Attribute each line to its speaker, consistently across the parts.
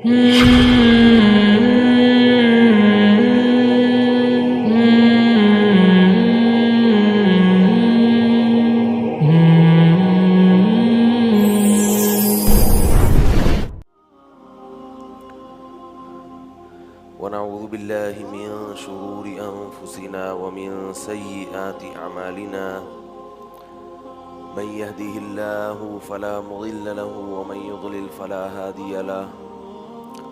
Speaker 1: ونعوذ بالله من شرور أنفسنا ومن سيئات أعمالنا من يهده الله فلا مضل له ومن يضلل فلا هادي له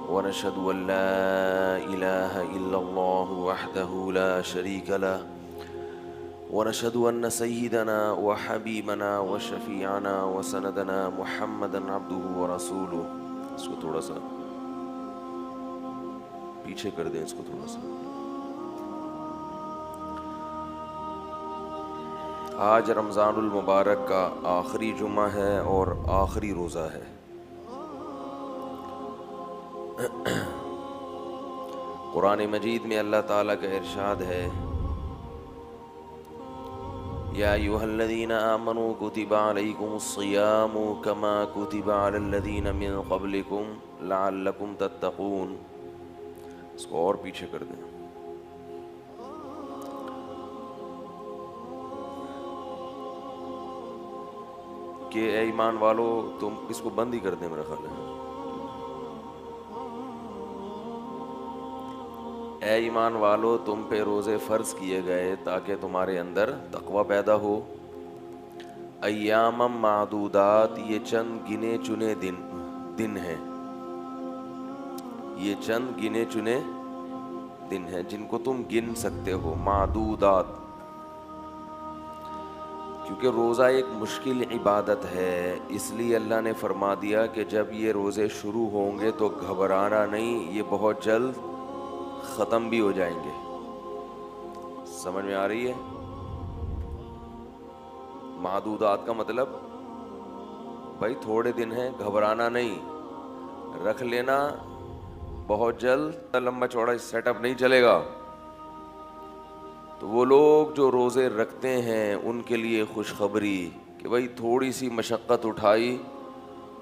Speaker 1: ونشهد أن لا إله إلا الله وحده لا شريك له ونشهد أن سيدنا وحبيبنا وشفيعنا وسندنا محمدا عبده ورسوله. اس کو تھوڑا سا پیچھے کر دیں، اس کو تھوڑا سا. آج رمضان المبارک کا آخری جمعہ ہے اور آخری روزہ ہے. قرآن مجید میں اللہ تعالیٰ کا ارشاد ہے، یا ایھا الذین آمنوا کتب علیکم الصیام کما کتب علی الذین من قبلکم لعلکم تتقون. اس کو اور پیچھے کر دیں. کہ اے ایمان والو تم، اس کو بند ہی کر دیں میرا خیال ہے. اے ایمان والو تم پہ روزے فرض کیے گئے تاکہ تمہارے اندر تقوی پیدا ہو. ایام معدودات، یہ چند گنے چنے دن ہیں. یہ چند گنے چنے دن ہیں جن کو تم گن سکتے ہو. معدودات، کیونکہ روزہ ایک مشکل عبادت ہے، اس لیے اللہ نے فرما دیا کہ جب یہ روزے شروع ہوں گے تو گھبرانا نہیں، یہ بہت جلد ختم بھی ہو جائیں گے. سمجھ میں آ رہی ہے؟ معدودات کا مطلب بھائی تھوڑے دن ہیں، گھبرانا نہیں، رکھ لینا، بہت جلد. لمبا چوڑا سیٹ اپ نہیں چلے گا. تو وہ لوگ جو روزے رکھتے ہیں ان کے لیے خوشخبری کہ بھائی تھوڑی سی مشقت اٹھائی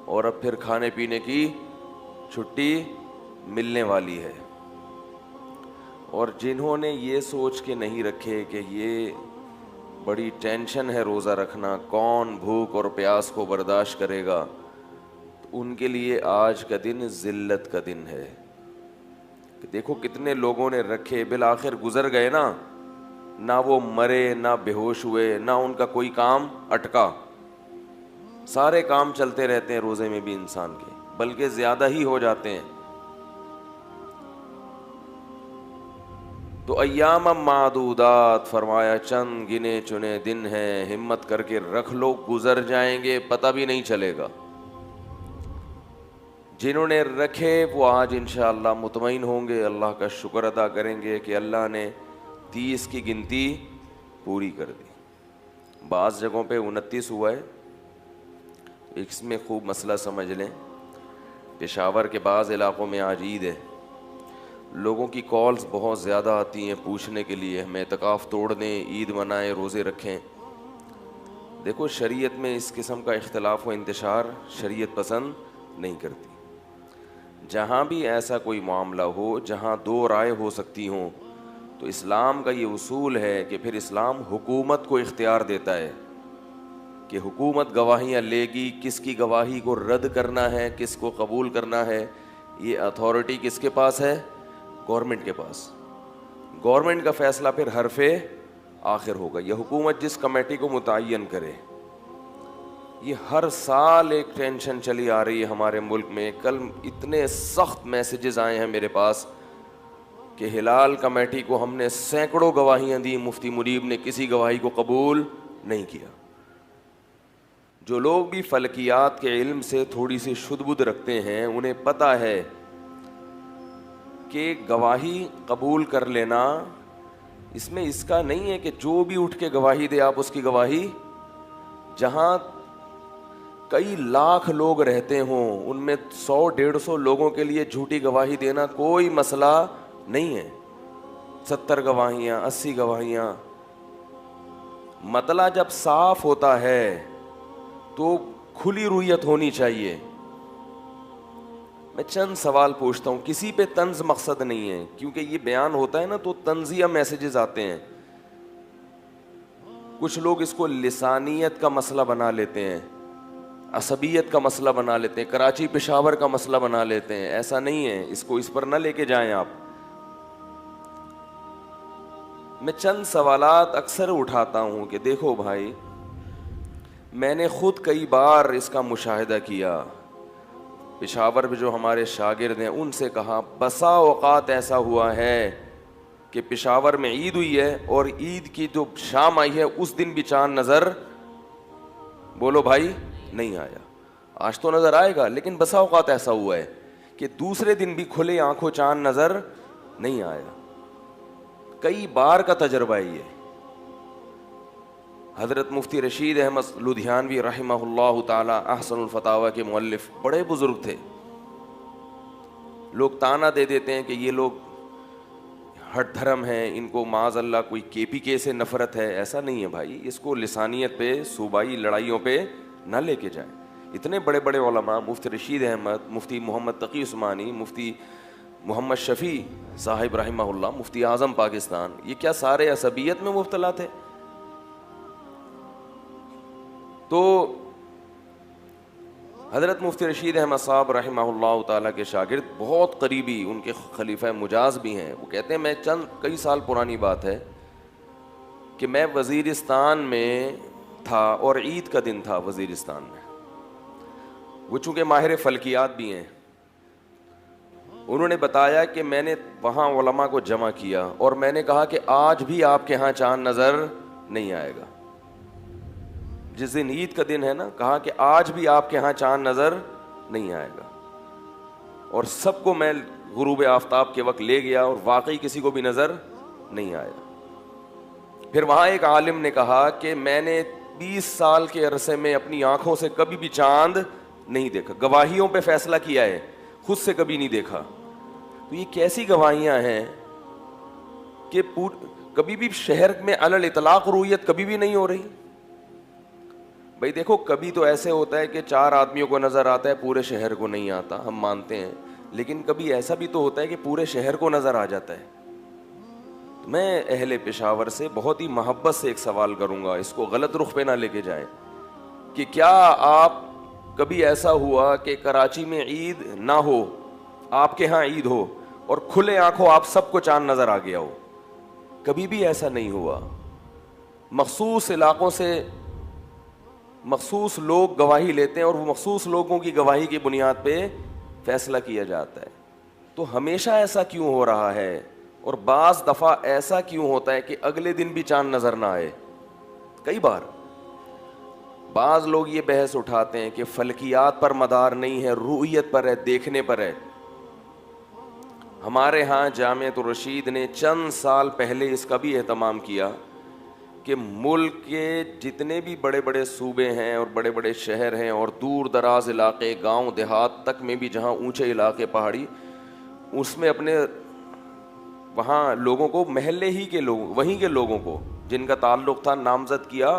Speaker 1: اور اب پھر کھانے پینے کی چھٹی ملنے والی ہے. اور جنہوں نے یہ سوچ کے نہیں رکھے کہ یہ بڑی ٹینشن ہے روزہ رکھنا، کون بھوک اور پیاس کو برداشت کرے گا، تو ان کے لیے آج کا دن ذلت کا دن ہے. کہ دیکھو کتنے لوگوں نے رکھے، بالآخر گزر گئے نا، نہ وہ مرے نہ بے ہوش ہوئے، نہ ان کا کوئی کام اٹکا. سارے کام چلتے رہتے ہیں روزے میں بھی انسان کے، بلکہ زیادہ ہی ہو جاتے ہیں. تو ایام معدودات فرمایا چند گنے چنے دن ہیں، ہمت کر کے رکھ لو، گزر جائیں گے، پتہ بھی نہیں چلے گا. جنہوں نے رکھے وہ آج انشاءاللہ مطمئن ہوں گے، اللہ کا شکر ادا کریں گے کہ اللہ نے 30 کی گنتی پوری کر دی. بعض جگہوں پہ 29 ہوا ہے. اس میں خوب مسئلہ سمجھ لیں. پشاور کے بعض علاقوں میں آج عید ہے، لوگوں کی کالز بہت زیادہ آتی ہیں پوچھنے کے لیے ہم اعتکاف توڑ دیں، عید منائیں، روزے رکھیں. دیکھو شریعت میں اس قسم کا اختلاف و انتشار شریعت پسند نہیں کرتی. جہاں بھی ایسا کوئی معاملہ ہو جہاں دو رائے ہو سکتی ہوں تو اسلام کا یہ اصول ہے کہ پھر اسلام حکومت کو اختیار دیتا ہے کہ حکومت گواہیاں لے گی، کس کی گواہی کو رد کرنا ہے، کس کو قبول کرنا ہے. یہ اتھارٹی کس کے پاس ہے؟ گورنمنٹ کے پاس. گورنمنٹ کا فیصلہ پھر حرف آخر ہوگا. یہ حکومت جس کمیٹی کو متعین کرے. یہ ہر سال ایک ٹینشن چلی آ رہی ہے ہمارے ملک میں. کل اتنے سخت میسیجز آئے ہیں میرے پاس کہ ہلال کمیٹی کو ہم نے سینکڑوں گواہیاں دی، مفتی منیب نے کسی گواہی کو قبول نہیں کیا. جو لوگ بھی فلکیات کے علم سے تھوڑی سی شد بدھ رکھتے ہیں انہیں پتہ ہے کہ گواہی قبول کر لینا اس میں اس کا نہیں ہے کہ جو بھی اٹھ کے گواہی دے آپ اس کی گواہی. جہاں کئی لاکھ لوگ رہتے ہوں ان میں 100-150 لوگوں کے لیے جھوٹی گواہی دینا کوئی مسئلہ نہیں ہے. 70 گواہیاں، 80 گواہیاں. مطلع جب صاف ہوتا ہے تو کھلی رویت ہونی چاہیے. میں چند سوال پوچھتا ہوں, کسی پہ طنز مقصد نہیں ہے, کیونکہ یہ بیان ہوتا ہے نا تو طنزیہ میسیجز آتے ہیں. کچھ لوگ اس کو لسانیت کا مسئلہ بنا لیتے ہیں, عصبیت کا مسئلہ بنا لیتے ہیں, کراچی پشاور کا مسئلہ بنا لیتے ہیں. ایسا نہیں ہے, اس کو اس پر نہ لے کے جائیں آپ. میں چند سوالات اکثر اٹھاتا ہوں کہ دیکھو بھائی, میں نے خود کئی بار اس کا مشاہدہ کیا. پشاور میں جو ہمارے شاگرد ہیں ان سے کہا, بسا اوقات ایسا ہوا ہے کہ پشاور میں عید ہوئی ہے اور عید کی جو شام آئی ہے اس دن بھی چاند نظر, بولو بھائی, نہیں آیا. آج تو نظر آئے گا, لیکن بسا اوقات ایسا ہوا ہے کہ دوسرے دن بھی کھلے آنکھوں چاند نظر نہیں آیا. کئی بار کا تجربہ یہ. حضرت مفتی رشید احمد لدھیانوی رحمہ اللہ تعالی احسن الفتاوی کے مؤلف, بڑے بزرگ تھے. لوگ تانا دے دیتے ہیں کہ یہ لوگ ہٹ دھرم ہیں, ان کو معاذ اللہ کوئی کے پی کے سے نفرت ہے. ایسا نہیں ہے بھائی, اس کو لسانیت پہ, صوبائی لڑائیوں پہ نہ لے کے جائیں. اتنے بڑے بڑے علماء, مفتی رشید احمد, مفتی محمد تقی عثمانی, مفتی محمد شفیع صاحب رحمہ اللہ, مفتی اعظم پاکستان, یہ کیا سارے عصبیت میں مبتلا تھے؟ تو حضرت مفتی رشید احمد صاحب رحمہ اللہ تعالیٰ کے شاگرد, بہت قریبی, ان کے خلیفہ مجاز بھی ہیں, وہ کہتے ہیں میں کئی سال پرانی بات ہے کہ میں وزیرستان میں تھا اور عید کا دن تھا وزیرستان میں. وہ چونکہ ماہر فلکیات بھی ہیں, انہوں نے بتایا کہ میں نے وہاں علماء کو جمع کیا اور میں نے کہا کہ آج بھی آپ کے ہاں چاند نظر نہیں آئے گا. جس دن عید کا دن ہے نا, کہا کہ آج بھی آپ کے ہاں چاند نظر نہیں آئے گا. اور سب کو میں غروب آفتاب کے وقت لے گیا اور واقعی کسی کو بھی نظر نہیں آیا. پھر وہاں ایک عالم نے کہا کہ میں نے 20 سال کے عرصے میں اپنی آنکھوں سے کبھی بھی چاند نہیں دیکھا, گواہیوں پہ فیصلہ کیا ہے, خود سے کبھی نہیں دیکھا. تو یہ کیسی گواہیاں ہیں کہ کبھی بھی شہر میں علی الاطلاق رؤیت کبھی بھی نہیں ہو رہی. بھائی دیکھو, کبھی تو ایسے ہوتا ہے کہ 4 آدمیوں کو نظر آتا ہے, پورے شہر کو نہیں آتا, ہم مانتے ہیں, لیکن کبھی ایسا بھی تو ہوتا ہے کہ پورے شہر کو نظر آ جاتا ہے. میں اہل پشاور سے بہت ہی محبت سے ایک سوال کروں گا, اس کو غلط رخ پہ نہ لے کے جائیں, کہ کیا آپ کبھی ایسا ہوا کہ کراچی میں عید نہ ہو, آپ کے ہاں عید ہو اور کھلے آنکھوں آپ سب کو چاند نظر آ گیا ہو؟ کبھی بھی ایسا نہیں ہوا. مخصوص علاقوں سے مخصوص لوگ گواہی لیتے ہیں اور وہ مخصوص لوگوں کی گواہی کی بنیاد پہ فیصلہ کیا جاتا ہے. تو ہمیشہ ایسا کیوں ہو رہا ہے, اور بعض دفعہ ایسا کیوں ہوتا ہے کہ اگلے دن بھی چاند نظر نہ آئے؟ کئی بار بعض لوگ یہ بحث اٹھاتے ہیں کہ فلکیات پر مدار نہیں ہے, رؤیت پر ہے, دیکھنے پر ہے. ہمارے ہاں جامعۃ الرشید نے چند سال پہلے اس کا بھی اہتمام کیا کہ ملک کے جتنے بھی بڑے بڑے صوبے ہیں اور بڑے بڑے شہر ہیں اور دور دراز علاقے, گاؤں دیہات تک میں بھی جہاں اونچے علاقے پہاڑی, اس میں اپنے وہاں لوگوں کو, محلے ہی کے لوگوں, وہیں کے لوگوں کو جن کا تعلق تھا, نامزد کیا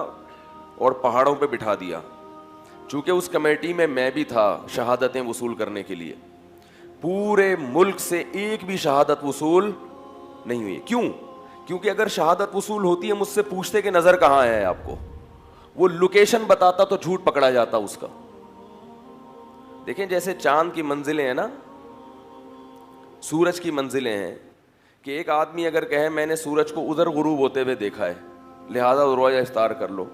Speaker 1: اور پہاڑوں پہ بٹھا دیا. چونکہ اس کمیٹی میں میں بھی تھا شہادتیں وصول کرنے کے لیے. پورے ملک سے ایک بھی شہادت وصول نہیں ہوئی. کیوں؟ کیونکہ اگر شہادت وصول ہوتی ہے, مجھ سے پوچھتے کہ نظر کہاں ہے آپ کو, وہ لوکیشن بتاتا تو جھوٹ پکڑا جاتا اس کا. دیکھیں جیسے چاند کی منزلیں ہیں نا, سورج کی منزلیں ہیں, کہ ایک آدمی اگر کہے میں نے سورج کو ادھر غروب ہوتے ہوئے دیکھا ہے لہذا روزہ افطار کر لو,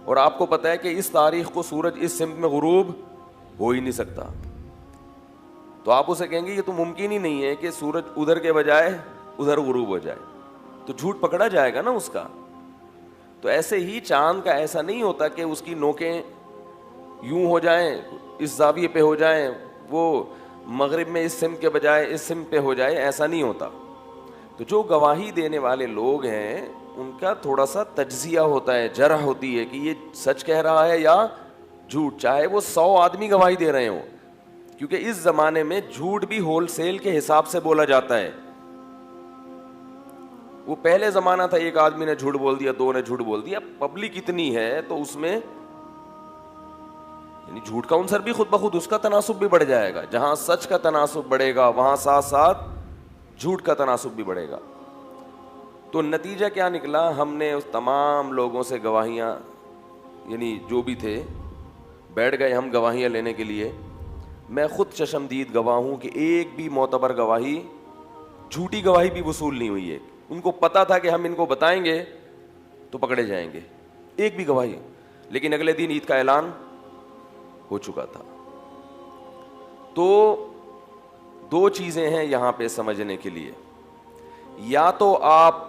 Speaker 1: اور آپ کو پتہ ہے کہ اس تاریخ کو سورج اس سمت میں غروب ہو ہی نہیں سکتا, تو آپ اسے کہیں گے یہ تو ممکن ہی نہیں ہے کہ سورج ادھر کے بجائے ادھر غروب ہو جائے, تو جھوٹ پکڑا جائے گا نا اس کا. تو ایسے ہی چاند کا ایسا نہیں ہوتا کہ اس کی نوکیں یوں ہو جائیں, اس زاویے پہ ہو جائیں, وہ مغرب میں اس سمت کے بجائے اس سمت پہ ہو جائے, ایسا نہیں ہوتا. تو جو گواہی دینے والے لوگ ہیں ان کا تھوڑا سا تجزیہ ہوتا ہے, جرح ہوتی ہے کہ یہ سچ کہہ رہا ہے یا جھوٹ, چاہے وہ 100 آدمی گواہی دے رہے ہوں, کیونکہ اس زمانے میں جھوٹ بھی ہول سیل کے حساب سے بولا جاتا ہے. وہ پہلے زمانہ تھا ایک آدمی نے جھوٹ بول دیا, 2 نے جھوٹ بول دیا, پبلک اتنی ہے تو اس میں یعنی جھوٹ کا عنصر بھی خود بخود اس کا تناسب بھی بڑھ جائے گا. جہاں سچ کا تناسب بڑھے گا وہاں ساتھ ساتھ جھوٹ کا تناسب بھی بڑھے گا. تو نتیجہ کیا نکلا؟ ہم نے اس تمام لوگوں سے گواہیاں, یعنی جو بھی تھے, بیٹھ گئے ہم گواہیاں لینے کے لیے. میں خود چشمدید گواہ ہوں کہ ایک بھی معتبر گواہی, جھوٹی گواہی بھی وصول نہیں ہوئی ہے. ان کو پتا تھا کہ ہم ان کو بتائیں گے تو پکڑے جائیں گے, ایک بھی گواہی. لیکن اگلے دن عید کا اعلان ہو چکا تھا. تو دو چیزیں ہیں یہاں پہ سمجھنے کے لیے. یا تو آپ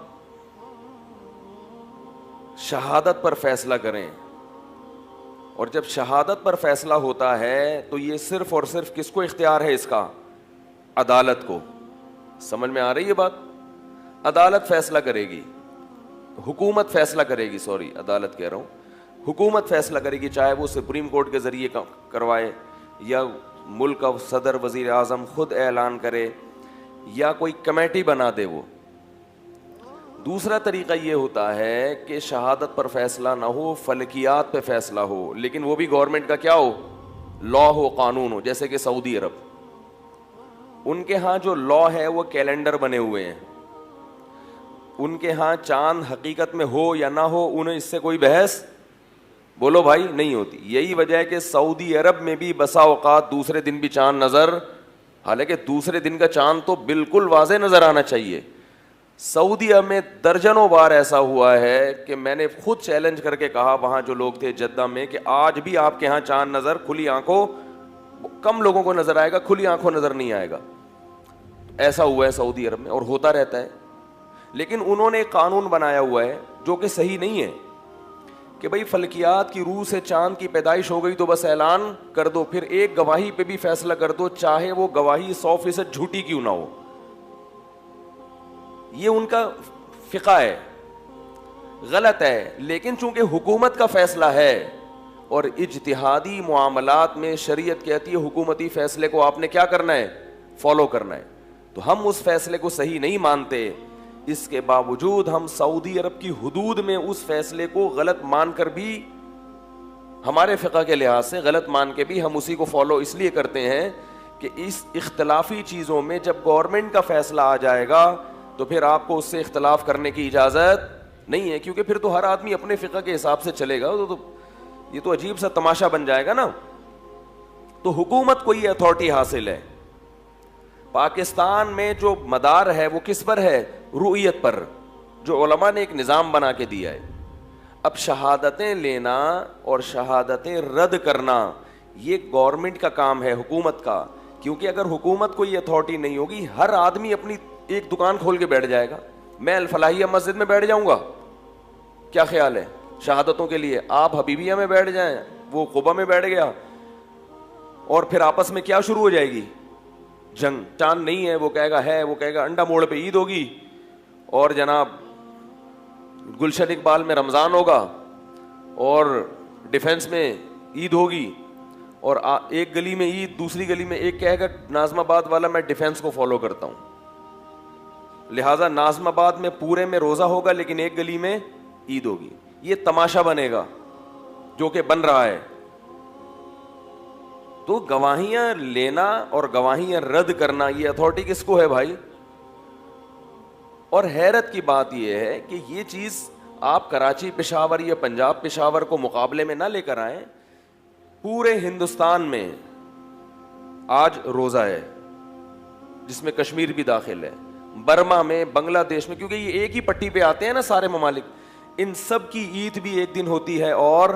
Speaker 1: شہادت پر فیصلہ کریں, اور جب شہادت پر فیصلہ ہوتا ہے تو یہ صرف اور صرف کس کو اختیار ہے اس کا؟ عدالت کو. سمجھ میں آ رہی ہے بات؟ عدالت فیصلہ کرے گی, حکومت فیصلہ کرے گی, سوری عدالت کہہ رہا ہوں, حکومت فیصلہ کرے گی, چاہے وہ سپریم کورٹ کے ذریعے کروائے, یا ملک کا صدر وزیر اعظم خود اعلان کرے, یا کوئی کمیٹی بنا دے وہ. دوسرا طریقہ یہ ہوتا ہے کہ شہادت پر فیصلہ نہ ہو, فلکیات پہ فیصلہ ہو, لیکن وہ بھی گورنمنٹ کا کیا ہو؟ لا ہو, قانون ہو. جیسے کہ سعودی عرب, ان کے ہاں جو لا ہے وہ کیلنڈر بنے ہوئے ہیں. ان کے ہاں چاند حقیقت میں ہو یا نہ ہو, انہیں اس سے کوئی بحث, بولو بھائی, نہیں ہوتی. یہی وجہ ہے کہ سعودی عرب میں بھی بسا اوقات دوسرے دن بھی چاند نظر, حالانکہ دوسرے دن کا چاند تو بالکل واضح نظر آنا چاہیے. سعودی عرب میں درجنوں بار ایسا ہوا ہے کہ میں نے خود چیلنج کر کے کہا وہاں جو لوگ تھے جدہ میں, کہ آج بھی آپ کے ہاں چاند نظر کھلی آنکھوں, کم لوگوں کو نظر آئے گا, کھلی آنکھوں نظر نہیں آئے گا. ایسا ہوا ہے سعودی عرب میں, اور ہوتا رہتا ہے. لیکن انہوں نے ایک قانون بنایا ہوا ہے جو کہ صحیح نہیں ہے, کہ بھئی فلکیات کی روح سے چاند کی پیدائش ہو گئی تو بس اعلان کر دو, پھر ایک گواہی پہ بھی فیصلہ کر دو, چاہے وہ گواہی 100% جھوٹی کیوں نہ ہو. یہ ان کا فقہ ہے, غلط ہے. لیکن چونکہ حکومت کا فیصلہ ہے, اور اجتہادی معاملات میں شریعت کہتی ہے حکومتی فیصلے کو آپ نے کیا کرنا ہے؟ فالو کرنا ہے. تو ہم اس فیصلے کو صحیح نہیں مانتے, اس کے باوجود ہم سعودی عرب کی حدود میں اس فیصلے کو غلط مان کر بھی, ہمارے فقہ کے لحاظ سے غلط مان کے بھی ہم اسی کو فالو اس لیے کرتے ہیں کہ اس اختلافی چیزوں میں جب گورنمنٹ کا فیصلہ آ جائے گا تو پھر آپ کو اس سے اختلاف کرنے کی اجازت نہیں ہے, کیونکہ پھر تو ہر آدمی اپنے فقہ کے حساب سے چلے گا. تو یہ تو عجیب سا تماشا بن جائے گا نا. تو حکومت کو یہ اتھارٹی حاصل ہے. پاکستان میں جو مدار ہے وہ کس پر ہے؟ رؤیت پر, جو علماء نے ایک نظام بنا کے دیا ہے. اب شہادتیں لینا اور شہادتیں رد کرنا یہ گورنمنٹ کا کام ہے, حکومت کا. کیونکہ اگر حکومت کو یہ اتھارٹی نہیں ہوگی, ہر آدمی اپنی ایک دکان کھول کے بیٹھ جائے گا. میں الفلاحیہ مسجد میں بیٹھ جاؤں گا, کیا خیال ہے شہادتوں کے لیے؟ آپ حبیبیہ میں بیٹھ جائیں, وہ قبا میں بیٹھ گیا, اور پھر آپس میں کیا شروع ہو جائے گی؟ جنگ. چاند نہیں ہے وہ کہے گا ہے, وہ کہے گا انڈا موڑ پہ عید ہوگی, اور جناب گلشن اقبال میں رمضان ہوگا, اور ڈیفنس میں عید ہوگی, اور ایک گلی میں عید, دوسری گلی میں ایک کہے گا ناظم آباد والا میں ڈیفنس کو فالو کرتا ہوں, لہٰذا ناظم آباد میں پورے میں روزہ ہوگا لیکن ایک گلی میں عید ہوگی. یہ تماشا بنے گا جو کہ بن رہا ہے. تو گواہیاں لینا اور گواہیاں رد کرنا یہ اتھارٹی کس کو ہے بھائی؟ اور حیرت کی بات یہ ہے کہ یہ چیز آپ کراچی پشاور یا پنجاب پشاور کو مقابلے میں نہ لے کر آئیں. پورے ہندوستان میں آج روزہ ہے جس میں کشمیر بھی داخل ہے, برما میں, بنگلہ دیش میں, کیونکہ یہ ایک ہی پٹی پہ آتے ہیں نا سارے ممالک. ان سب کی عید بھی ایک دن ہوتی ہے اور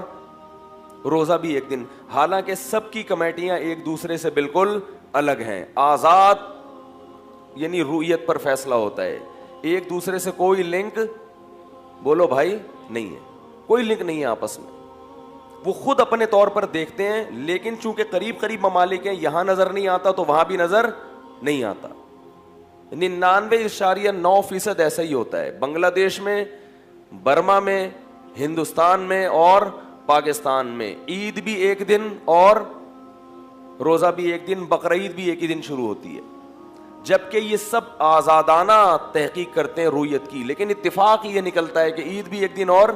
Speaker 1: روزہ بھی ایک دن, حالانکہ سب کی کمیٹیاں ایک دوسرے سے بالکل الگ ہیں. آزاد یعنی رؤیت پر فیصلہ ہوتا ہے, ایک دوسرے سے کوئی لنک, بولو بھائی, نہیں ہے, کوئی لنک نہیں ہے آپس میں. وہ خود اپنے طور پر دیکھتے ہیں, لیکن چونکہ قریب قریب ممالک ہیں, یہاں نظر نہیں آتا تو وہاں بھی نظر نہیں آتا. 99.9% ایسا ہی ہوتا ہے. بنگلہ دیش میں, برما میں, ہندوستان میں اور پاکستان میں عید بھی ایک دن اور روزہ بھی ایک دن, بقرعید بھی ایک ہی دن شروع ہوتی ہے, جبکہ یہ سب آزادانہ تحقیق کرتے ہیں رؤیت کی. لیکن اتفاق یہ نکلتا ہے کہ عید بھی ایک دن اور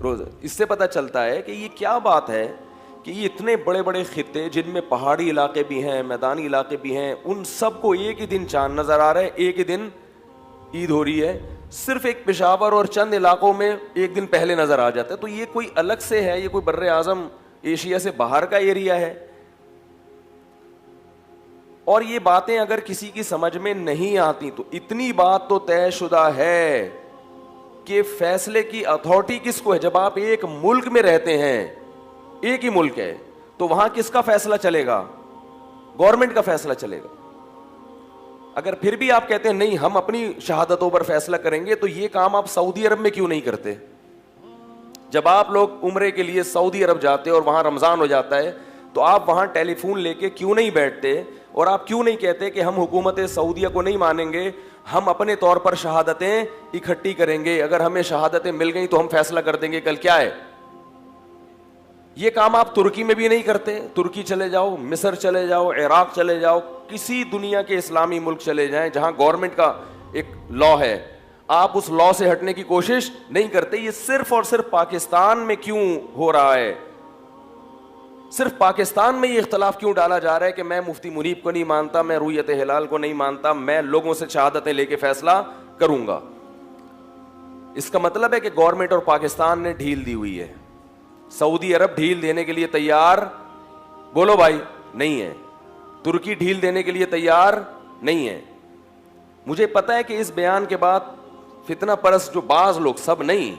Speaker 1: روزہ. اس سے پتہ چلتا ہے کہ یہ کیا بات ہے کہ یہ اتنے بڑے بڑے خطے جن میں پہاڑی علاقے بھی ہیں, میدانی علاقے بھی ہیں, ان سب کو ایک ہی دن چاند نظر آ رہا ہے, ایک ہی دن عید ہو رہی ہے. صرف ایک پشاور اور چند علاقوں میں ایک دن پہلے نظر آ جاتا ہے. تو یہ کوئی الگ سے ہے, یہ کوئی بر اعظم ایشیا سے باہر کا ایریا ہے. اور یہ باتیں اگر کسی کی سمجھ میں نہیں آتی تو اتنی بات تو طے شدہ ہے کہ فیصلے کی اتھارٹی کس کو ہے. جب آپ ایک ملک میں رہتے ہیں, ایک ہی ملک ہے, تو وہاں کس کا فیصلہ چلے گا؟ گورنمنٹ کا فیصلہ چلے گا. اگر پھر بھی آپ کہتے ہیں نہیں ہم اپنی شہادتوں پر فیصلہ کریں گے, تو یہ کام آپ سعودی عرب میں کیوں نہیں کرتے؟ جب آپ لوگ عمرے کے لیے سعودی عرب جاتے اور وہاں رمضان ہو جاتا ہے, تو آپ وہاں ٹیلی فون لے کے کیوں نہیں بیٹھتے اور آپ کیوں نہیں کہتے کہ ہم حکومت سعودیہ کو نہیں مانیں گے, ہم اپنے طور پر شہادتیں اکٹھی کریں گے, اگر ہمیں شہادتیں مل گئیں تو ہم فیصلہ کر دیں گے کل کیا ہے. یہ کام آپ ترکی میں بھی نہیں کرتے. ترکی چلے جاؤ, مصر چلے جاؤ, عراق چلے جاؤ, کسی دنیا کے اسلامی ملک چلے جائیں جہاں گورنمنٹ کا ایک لا ہے, آپ اس لا سے ہٹنے کی کوشش نہیں کرتے. یہ صرف اور صرف پاکستان میں کیوں ہو رہا ہے؟ صرف پاکستان میں یہ اختلاف کیوں ڈالا جا رہا ہے کہ میں مفتی منیب کو نہیں مانتا, میں رؤیت ہلال کو نہیں مانتا, میں لوگوں سے شہادتیں لے کے فیصلہ کروں گا؟ اس کا مطلب ہے کہ گورنمنٹ اور پاکستان نے ڈھیل دی ہوئی ہے. سعودی عرب ڈھیل دینے کے لیے تیار, بولو بھائی, نہیں ہے. ترکی ڈھیل دینے کے لیے تیار نہیں ہے. مجھے پتا ہے کہ اس بیان کے بعد فتنہ پرست جو بعض لوگ, سب نہیں,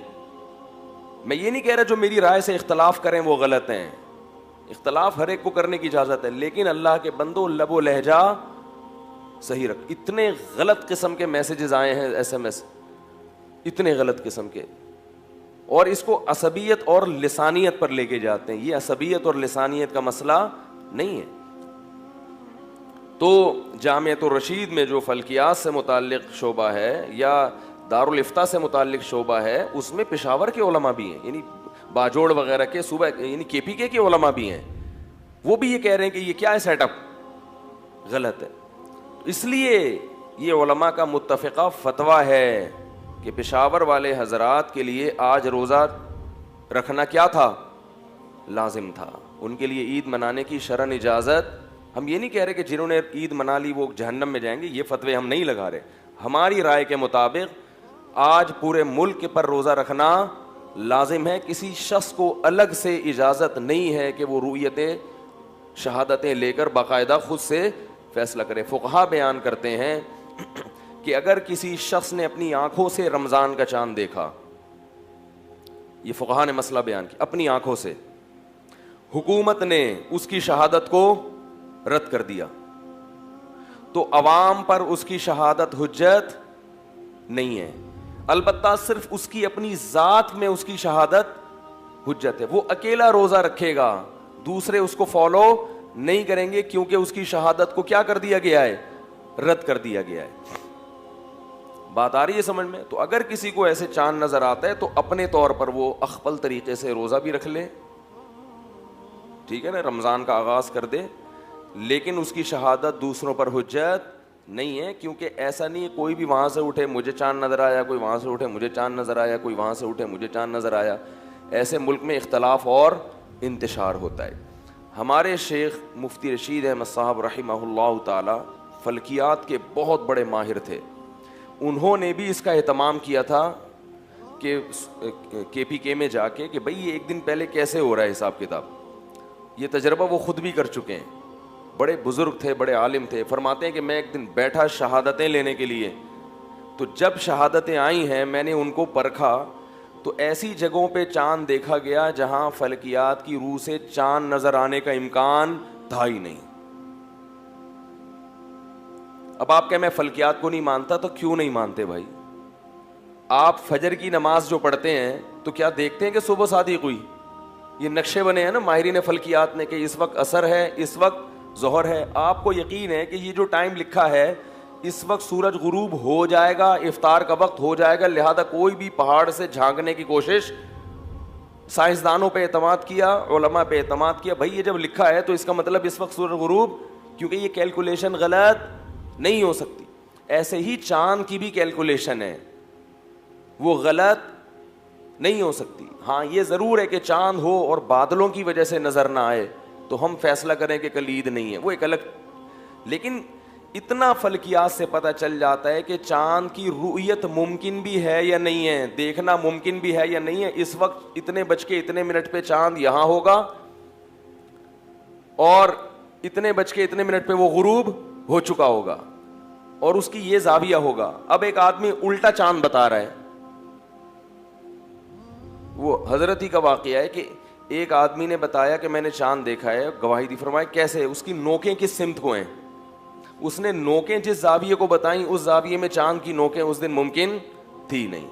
Speaker 1: میں یہ نہیں کہہ رہا جو میری رائے سے اختلاف کریں وہ غلط ہیں, اختلاف ہر ایک کو کرنے کی اجازت ہے, لیکن اللہ کے بندو لب و لہجہ صحیح رکھ. اتنے غلط قسم کے میسیجز آئے ہیں, ایس ایم ایس, اتنے غلط قسم کے, اور اس کو عصبیت اور لسانیت پر لے کے جاتے ہیں. یہ عصبیت اور لسانیت کا مسئلہ نہیں ہے. تو جامعۃ الرشید میں جو فلکیات سے متعلق شعبہ ہے یا دارالفتہ سے متعلق شعبہ ہے, اس میں پشاور کے علماء بھی ہیں, یعنی باجوڑ وغیرہ کے صوبہ, یعنی کے پی کے علماء بھی ہیں. وہ بھی یہ کہہ رہے ہیں کہ یہ کیا ہے, سیٹ اپ غلط ہے. اس لیے یہ علماء کا متفقہ فتویٰ ہے کہ پشاور والے حضرات کے لیے آج روزہ رکھنا کیا تھا, لازم تھا. ان کے لیے عید منانے کی شرعن اجازت. ہم یہ نہیں کہہ رہے کہ جنہوں نے عید منا لی وہ جہنم میں جائیں گے, یہ فتوے ہم نہیں لگا رہے. ہماری رائے کے مطابق آج پورے ملک پر روزہ رکھنا لازم ہے. کسی شخص کو الگ سے اجازت نہیں ہے کہ وہ رؤیتیں شہادتیں لے کر باقاعدہ خود سے فیصلہ کرے. فقہا بیان کرتے ہیں کہ اگر کسی شخص نے اپنی آنکھوں سے رمضان کا چاند دیکھا, یہ فقہا نے مسئلہ بیان کیا, اپنی آنکھوں سے, حکومت نے اس کی شہادت کو رد کر دیا, تو عوام پر اس کی شہادت حجت نہیں ہے. البتہ صرف اس کی اپنی ذات میں اس کی شہادت حجت ہے. وہ اکیلا روزہ رکھے گا, دوسرے اس کو فالو نہیں کریں گے, کیونکہ اس کی شہادت کو کیا کر دیا گیا ہے, رد کر دیا گیا ہے. بات آ رہی ہے سمجھ میں؟ تو اگر کسی کو ایسے چاند نظر آتا ہے تو اپنے طور پر وہ اخفل طریقے سے روزہ بھی رکھ لے, ٹھیک ہے نا, رمضان کا آغاز کر دے, لیکن اس کی شہادت دوسروں پر حجت نہیں ہے. کیونکہ ایسا نہیں ہے کوئی بھی وہاں سے اٹھے مجھے چاند نظر آیا, کوئی وہاں سے اٹھے مجھے چاند نظر آیا, کوئی وہاں سے اٹھے مجھے چاند نظر آیا. ایسے ملک میں اختلاف اور انتشار ہوتا ہے. ہمارے شیخ مفتی رشید احمد صاحب رحمہ اللہ تعالی فلکیات کے بہت بڑے ماہر تھے. انہوں نے بھی اس کا اہتمام کیا تھا کہ کے پی کے میں جا کے کہ بھئی یہ ایک دن پہلے کیسے ہو رہا ہے حساب کتاب. یہ تجربہ وہ خود بھی کر چکے ہیں. بڑے بزرگ تھے, بڑے عالم تھے. فرماتے ہیں کہ میں ایک دن بیٹھا شہادتیں لینے کے لیے, تو جب شہادتیں آئی ہیں میں نے ان کو پرکھا تو ایسی جگہوں پہ چاند دیکھا گیا جہاں فلکیات کی روح سے چاند نظر آنے کا امکان تھا ہی نہیں. اب آپ کہ میں فلکیات کو نہیں مانتا, تو کیوں نہیں مانتے بھائی؟ آپ فجر کی نماز جو پڑھتے ہیں تو کیا دیکھتے ہیں کہ صبح صادق ہوئی؟ یہ نقشے بنے ہیں نا ماہرین فلکیات نے کہ اس وقت عصر ہے, اس وقت ظہر ہے. آپ کو یقین ہے کہ یہ جو ٹائم لکھا ہے اس وقت سورج غروب ہو جائے گا, افطار کا وقت ہو جائے گا, لہذا کوئی بھی پہاڑ سے جھانکنے کی کوشش, سائنسدانوں پہ اعتماد کیا, علماء پہ اعتماد کیا. بھائی یہ جب لکھا ہے تو اس کا مطلب اس وقت سورج غروب, کیونکہ یہ کیلکولیشن غلط نہیں ہو سکتی. ایسے ہی چاند کی بھی کیلکولیشن ہے, وہ غلط نہیں ہو سکتی. ہاں یہ ضرور ہے کہ چاند ہو اور بادلوں کی وجہ سے نظر نہ آئے تو ہم فیصلہ کریں کہ کل عید نہیں ہے, وہ ایک الگ. لیکن اتنا فلکیات سے پتہ چل جاتا ہے کہ چاند کی رؤیت ممکن بھی ہے یا نہیں ہے, دیکھنا ممکن بھی ہے یا نہیں ہے. اس وقت اتنے بج کے اتنے منٹ پہ چاند یہاں ہوگا اور اتنے بج کے اتنے منٹ پہ وہ غروب ہو چکا ہوگا اور اس کی یہ زاویہ ہوگا. اب ایک آدمی الٹا چاند بتا رہا ہے. وہ حضرت ہی کا واقعہ ہے کہ ایک آدمی نے بتایا کہ میں نے چاند دیکھا ہے, گواہی دی. فرمایا کیسے؟ اس کی نوکیں کس سمت کو ہیں. اس نے نوکیں جس زاویے کو بتائیں اس زاویے میں چاند کی نوکیں اس دن ممکن تھی نہیں.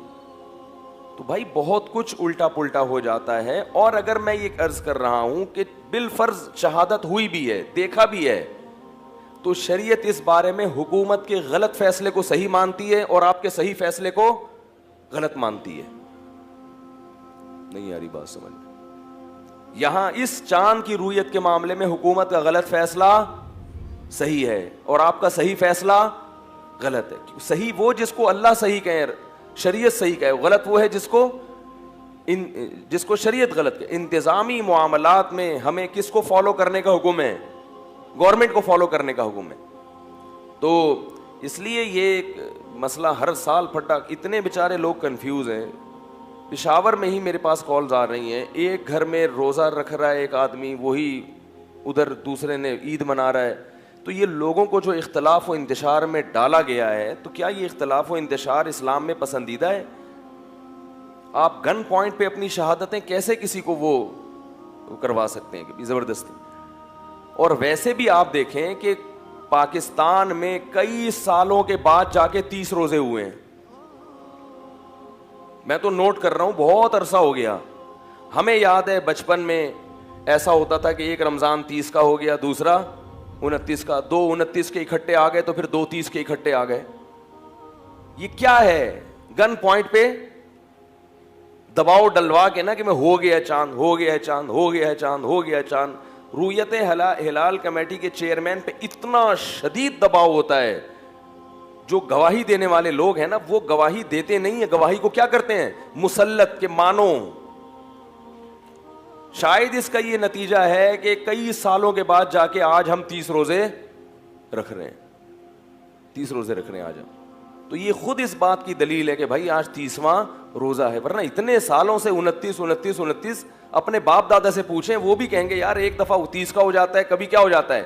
Speaker 1: تو بھائی بہت کچھ الٹا پلٹا ہو جاتا ہے. اور اگر میں یہ عرض کر رہا ہوں کہ بالفرض شہادت ہوئی بھی ہے, دیکھا بھی ہے, تو شریعت اس بارے میں حکومت کے غلط فیصلے کو صحیح مانتی ہے اور آپ کے صحیح فیصلے کو غلط مانتی ہے. نہیں آ رہی بات سمجھ میں؟ یہاں اس چاند کی رویت کے معاملے میں حکومت کا غلط فیصلہ صحیح ہے اور آپ کا صحیح فیصلہ غلط ہے. صحیح وہ جس کو اللہ صحیح کہے, شریعت صحیح کہے, غلط وہ ہے جس کو شریعت غلط کہے. انتظامی معاملات میں ہمیں کس کو فالو کرنے کا حکم ہے؟ گورنمنٹ کو فالو کرنے کا حکم ہے. تو اس لیے یہ ایک مسئلہ ہر سال پھٹا, اتنے بیچارے لوگ کنفیوز ہیں. پشاور میں ہی میرے پاس کالز آ رہی ہیں, ایک گھر میں روزہ رکھ رہا ہے ایک آدمی, وہی ادھر دوسرے نے عید منا رہا ہے. تو یہ لوگوں کو جو اختلاف و انتشار میں ڈالا گیا ہے, تو کیا یہ اختلاف و انتشار اسلام میں پسندیدہ ہے؟ آپ گن پوائنٹ پہ اپنی شہادتیں کیسے کسی کو وہ کروا سکتے ہیں کہ زبردستی؟ اور ویسے بھی آپ دیکھیں کہ پاکستان میں کئی سالوں کے بعد جا کے 30 روزے ہوئے ہیں. میں تو نوٹ کر رہا ہوں, بہت عرصہ ہو گیا. ہمیں یاد ہے بچپن میں ایسا ہوتا تھا کہ ایک رمضان 30 کا ہو گیا, دوسرا 29 کا, 2 29 کے اکٹھے آ گئے تو پھر 2 30 کے اکٹھے آ گئے. یہ کیا ہے؟ گن پوائنٹ پہ دباؤ ڈلوا کے نا کہ میں ہو گیا چاند, ہو گیا چاند, ہو گیا چاند, ہو گیا چاند. رویت ہلال کمیٹی کے چیئرمین پہ اتنا شدید دباؤ ہوتا ہے. جو گواہی دینے والے لوگ ہیں نا, وہ گواہی دیتے نہیں ہیں, گواہی کو کیا کرتے ہیں؟ مسلط کے مانو. شاید اس کا یہ نتیجہ ہے کہ کئی سالوں کے بعد جا کے آج ہم 30 روزے رکھ رہے ہیں, 30 روزے رکھ رہے ہیں آج ہم. تو یہ خود اس بات کی دلیل ہے کہ بھائی آج 30واں روزہ ہے. ورنہ اتنے سالوں سے 29 اپنے باپ دادا سے پوچھیں, وہ بھی کہیں گے یار ایک دفعہ 30 کا ہو جاتا ہے, کبھی کیا ہو جاتا ہے,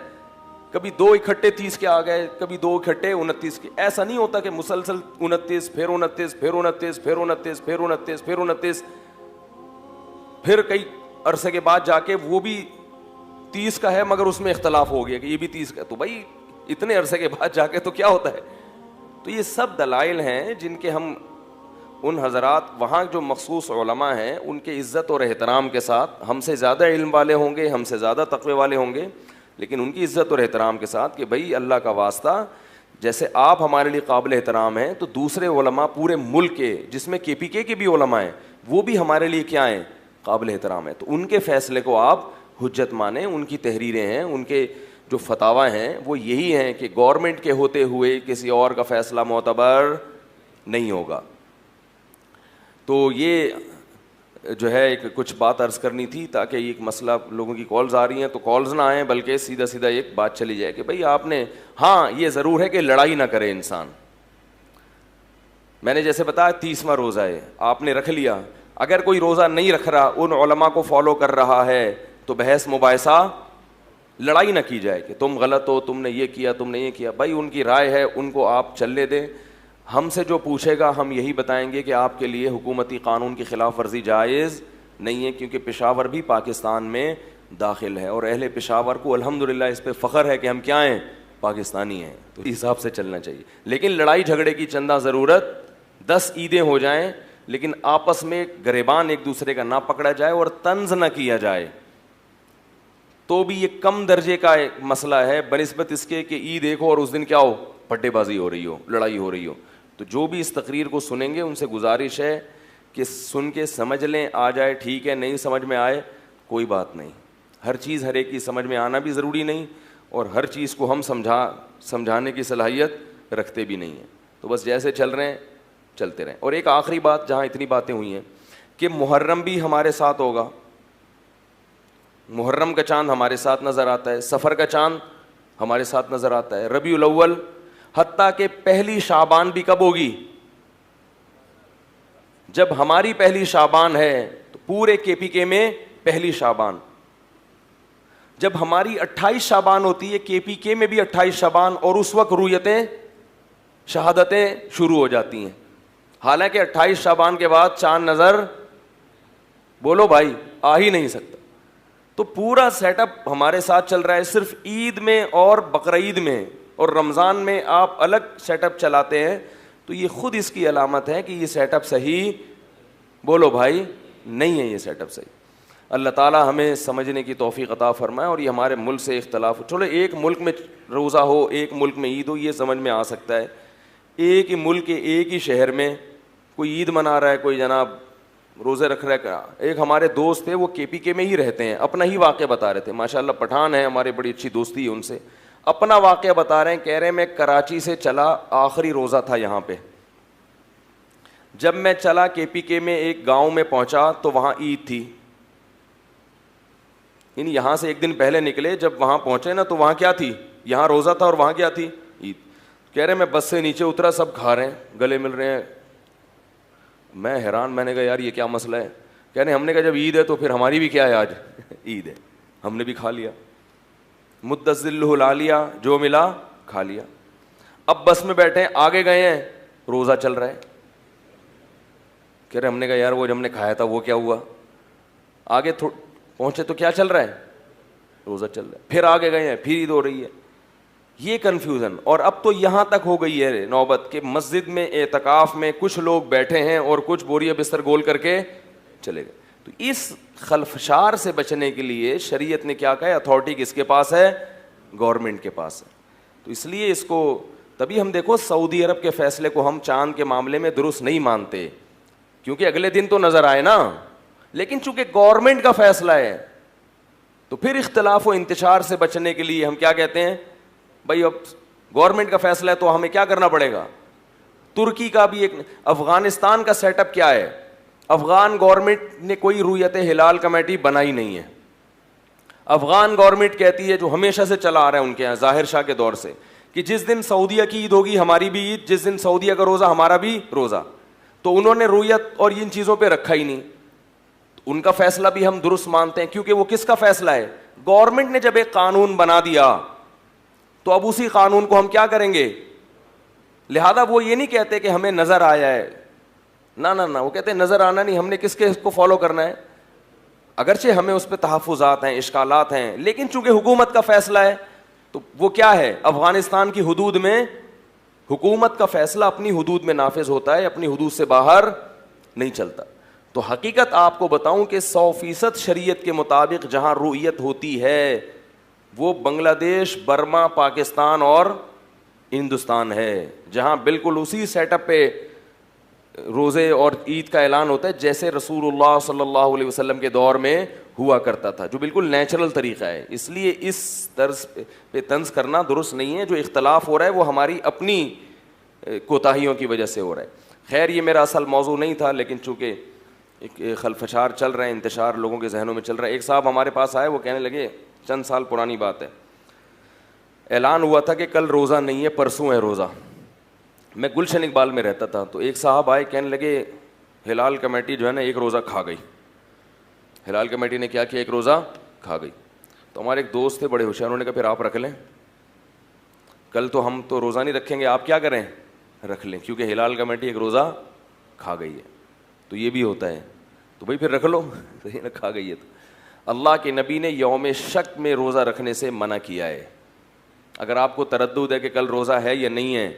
Speaker 1: کبھی 2 اکٹھے 30 کے آ گئے, کبھی 2 اکٹھے 29 کے. ایسا نہیں ہوتا کہ مسلسل 29 پھر 29 پھر 29 پھر 29 پھر 29 پھر 29, پھر کئی عرصے کے بعد جا کے وہ بھی 30 کا ہے مگر اس میں اختلاف ہو گیا کہ یہ بھی 30 کا. تو بھائی اتنے عرصے کے بعد جا کے تو کیا ہوتا ہے؟ تو یہ سب دلائل ہیں جن کے ہم ان حضرات وہاں جو مخصوص علماء ہیں ان کے عزت اور احترام کے ساتھ, ہم سے زیادہ علم والے ہوں گے, ہم سے زیادہ تقوی والے ہوں گے, لیکن ان کی عزت اور احترام کے ساتھ کہ بھائی اللہ کا واسطہ, جیسے آپ ہمارے لیے قابل احترام ہیں تو دوسرے علماء پورے ملک کے, جس میں KPK کے بھی علماء ہیں, وہ بھی ہمارے لیے کیا ہیں؟ قابل احترام ہیں. تو ان کے فیصلے کو آپ حجت مانیں. ان کی تحریریں ہیں, ان کے جو فتاوی ہیں وہ یہی ہیں کہ گورنمنٹ کے ہوتے ہوئے کسی اور کا فیصلہ معتبر نہیں ہوگا. تو یہ جو ہے ایک کچھ بات عرض کرنی تھی تاکہ ایک مسئلہ, لوگوں کی کالز آ رہی ہیں تو کالز نہ آئیں بلکہ سیدھا سیدھا ایک بات چلی جائے کہ بھئی آپ نے, ہاں یہ ضرور ہے کہ لڑائی نہ کرے انسان. میں نے جیسے بتایا 30واں روزہ ہے, آپ نے رکھ لیا. اگر کوئی روزہ نہیں رکھ رہا, ان علماء کو فالو کر رہا ہے, تو بحث مباحثہ, لڑائی نہ کی جائے کہ تم غلط ہو, تم نے یہ کیا, تم نے یہ کیا. بھائی ان کی رائے ہے, ان کو آپ چلنے دیں. ہم سے جو پوچھے گا ہم یہی بتائیں گے کہ آپ کے لیے حکومتی قانون کی خلاف ورزی جائز نہیں ہے, کیونکہ پشاور بھی پاکستان میں داخل ہے اور اہل پشاور کو الحمدللہ اس پہ فخر ہے کہ ہم کیا ہیں؟ پاکستانی ہیں. تو اس حساب سے چلنا چاہیے. لیکن لڑائی جھگڑے کی چندہ ضرورت, 10 عیدیں ہو جائیں لیکن آپس میں گریبان ایک دوسرے کا نہ پکڑا جائے اور طنز نہ کیا جائے, تو بھی یہ کم درجے کا ایک مسئلہ ہے بنسبت اس کے کہ عید ایک ہو اور اس دن کیا ہو؟ پٹے بازی ہو رہی ہو, لڑائی ہو رہی ہو. تو جو بھی اس تقریر کو سنیں گے ان سے گزارش ہے کہ سن کے سمجھ لیں, آ جائے ٹھیک ہے, نہیں سمجھ میں آئے کوئی بات نہیں. ہر چیز ہر ایک کی سمجھ میں آنا بھی ضروری نہیں, اور ہر چیز کو ہم سمجھانے کی صلاحیت رکھتے بھی نہیں ہیں. تو بس جیسے چل رہے ہیں چلتے رہیں. اور ایک آخری بات, جہاں اتنی باتیں ہوئی ہیں, کہ محرم بھی ہمارے ساتھ ہوگا, محرم کا چاند ہمارے ساتھ نظر آتا ہے, سفر کا چاند ہمارے ساتھ نظر آتا ہے, ربیع الاول, حتیٰ کہ پہلی شعبان بھی کب ہوگی؟ جب ہماری پہلی شعبان ہے تو پورے کے پی کے میں پہلی شعبان. جب ہماری 28 شعبان ہوتی ہے, کے پی کے میں بھی 28 شعبان, اور اس وقت رویتیں شہادتیں شروع ہو جاتی ہیں. حالانکہ 28 شعبان کے بعد چاند نظر, بولو بھائی, آ ہی نہیں سکتا. تو پورا سیٹ اپ ہمارے ساتھ چل رہا ہے. صرف عید میں اور بقرعید میں اور رمضان میں آپ الگ سیٹ اپ چلاتے ہیں, تو یہ خود اس کی علامت ہے کہ یہ سیٹ اپ صحیح, بولو بھائی, نہیں ہے یہ سیٹ اپ صحیح. اللہ تعالیٰ ہمیں سمجھنے کی توفیق عطا فرمائے. اور یہ ہمارے ملک سے اختلاف, چلو ایک ملک میں روزہ ہو, ایک ملک میں عید ہو, یہ سمجھ میں آ سکتا ہے. ایک ہی ملک کے ایک ہی شہر میں کوئی عید منا رہا ہے, کوئی جناب روزے رکھ رہا ہے. ایک ہمارے دوست تھے, وہ کے پی کے میں ہی رہتے ہیں, اپنا ہی واقعہ بتا رہے تھے, ماشاء اللہ پٹھان ہے ہمارے, بڑی اچھی دوستی ہے ان سے. اپنا واقعہ بتا رہے ہیں, کہہ رہے ہیں میں کراچی سے چلا, آخری روزہ تھا یہاں پہ. جب میں چلا کے پی کے میں ایک گاؤں میں پہنچا تو وہاں عید تھی. یعنی یہاں سے ایک دن پہلے نکلے, جب وہاں پہنچے نا تو وہاں کیا تھی؟ یہاں روزہ تھا اور وہاں کیا تھی؟ عید. کہہ رہے میں بس سے نیچے اترا, سب کھا رہے ہیں, گلے مل رہے ہیں. میں حیران, میں نے کہا یار یہ کیا مسئلہ ہے؟ کہہ رہے ہم نے کہا جب عید ہے تو پھر ہماری بھی کیا ہے آج؟ عید ہے, ہم نے بھی کھا لیا, مدذلہ لا لیا, جو ملا کھا لیا. اب بس میں بیٹھے, آگے گئے ہیں, روزہ چل رہا ہے. کہہ رہے ہم نے کہا یار وہ جو ہم نے کھایا تھا وہ کیا ہوا؟ آگے پہنچے تو کیا چل رہا ہے؟ روزہ چل رہا ہے. پھر آگے گئے ہیں, پھر عید ہو رہی ہے. یہ کنفیوژن. اور اب تو یہاں تک ہو گئی ہے نوبت کہ مسجد میں اعتکاف میں کچھ لوگ بیٹھے ہیں اور کچھ بوریا بستر گول کر کے چلے گئے. تو اس خلفشار سے بچنے کے لیے شریعت نے کیا کہا ہے؟ اتھارٹی کس کے پاس ہے؟ گورنمنٹ کے پاس ہے. تو اس لیے اس کو, تبھی ہم دیکھو سعودی عرب کے فیصلے کو ہم چاند کے معاملے میں درست نہیں مانتے, کیونکہ اگلے دن تو نظر آئے نا, لیکن چونکہ گورنمنٹ کا فیصلہ ہے تو پھر اختلاف و انتشار سے بچنے کے لیے ہم کیا کہتے ہیں بھائی, اب گورنمنٹ کا فیصلہ ہے تو ہمیں کیا کرنا پڑے گا. ترکی کا بھی ایک, افغانستان کا سیٹ اپ کیا ہے؟ افغان گورنمنٹ نے کوئی رویت ہلال کمیٹی بنائی نہیں ہے. افغان گورنمنٹ کہتی ہے, جو ہمیشہ سے چلا آ رہا ہے ان کے یہاں ظاہر شاہ کے دور سے, کہ جس دن سعودیہ کی عید ہوگی ہماری بھی عید, جس دن سعودیہ کا روزہ ہمارا بھی روزہ. تو انہوں نے رویت اور ان چیزوں پہ رکھا ہی نہیں. ان کا فیصلہ بھی ہم درست مانتے ہیں, کیونکہ وہ کس کا فیصلہ ہے؟ گورنمنٹ نے جب ایک قانون بنا دیا تو اب اسی قانون کو ہم کیا کریں گے. لہذا وہ یہ نہیں کہتے کہ ہمیں نظر آیا ہے, نہ نہ نہ, وہ کہتے ہیں نظر آنا نہیں, ہم نے کس کے اس کو فالو کرنا ہے. اگرچہ ہمیں اس پہ تحفظات ہیں, اشکالات ہیں, لیکن چونکہ حکومت کا فیصلہ ہے تو وہ کیا ہے, افغانستان کی حدود میں حکومت کا فیصلہ اپنی حدود میں نافذ ہوتا ہے, اپنی حدود سے باہر نہیں چلتا. تو حقیقت آپ کو بتاؤں کہ 100% شریعت کے مطابق جہاں رؤیت ہوتی ہے وہ بنگلہ دیش, برما, پاکستان اور ہندوستان ہے, جہاں بالکل اسی سیٹ اپ پہ روزے اور عید کا اعلان ہوتا ہے جیسے رسول اللہ صلی اللہ علیہ وسلم کے دور میں ہوا کرتا تھا, جو بالکل نیچرل طریقہ ہے. اس لیے اس طرز پہ طنز کرنا درست نہیں ہے. جو اختلاف ہو رہا ہے وہ ہماری اپنی کوتاہیوں کی وجہ سے ہو رہا ہے. خیر یہ میرا اصل موضوع نہیں تھا, لیکن چونکہ ایک خلفشار چل رہا ہے, انتشار لوگوں کے ذہنوں میں چل رہا ہے. ایک صاحب ہمارے پاس آئے, وہ کہنے لگے, چند سال پرانی بات ہے, اعلان ہوا تھا کہ کل روزہ نہیں ہے, پرسوں ہے روزہ. میں گلشن اقبال میں رہتا تھا, تو ایک صاحب آئے, کہنے لگے ہلال کمیٹی جو ہے نا ایک روزہ کھا گئی. ہلال کمیٹی نے کیا کیا, ایک روزہ کھا گئی. تو ہمارے ایک دوست تھے بڑے ہوشیار, انہوں نے کہا پھر آپ رکھ لیں, کل تو ہم تو روزہ نہیں رکھیں گے, آپ کیا کریں, رکھ لیں, کیونکہ ہلال کمیٹی ایک روزہ کھا گئی ہے. تو یہ بھی ہوتا ہے, تو بھائی پھر رکھ لو, کھا گئی ہے. تو اللہ کے نبی نے یوم شک میں روزہ رکھنے سے منع کیا ہے. اگر آپ کو تردد ہے کہ کل روزہ ہے یا نہیں ہے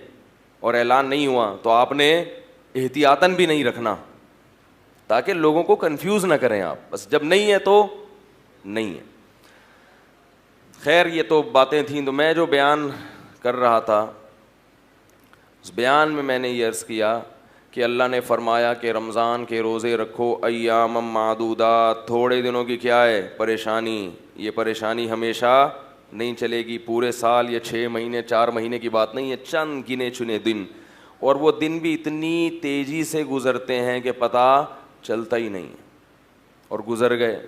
Speaker 1: اور اعلان نہیں ہوا, تو آپ نے احتیاطاً بھی نہیں رکھنا, تاکہ لوگوں کو کنفیوز نہ کریں آپ. بس جب نہیں ہے تو نہیں ہے. خیر یہ تو باتیں تھیں. تو میں جو بیان کر رہا تھا, اس بیان میں نے یہ عرض کیا کہ اللہ نے فرمایا کہ رمضان کے روزے رکھو, ایام معدودات, تھوڑے دنوں کی کیا ہے پریشانی. یہ پریشانی ہمیشہ نہیں چلے گی, پورے سال یا 6 مہینے 4 مہینے کی بات نہیں ہے, چند گنے چنے دن. اور وہ دن بھی اتنی تیزی سے گزرتے ہیں کہ پتہ چلتا ہی نہیں اور گزر گئے.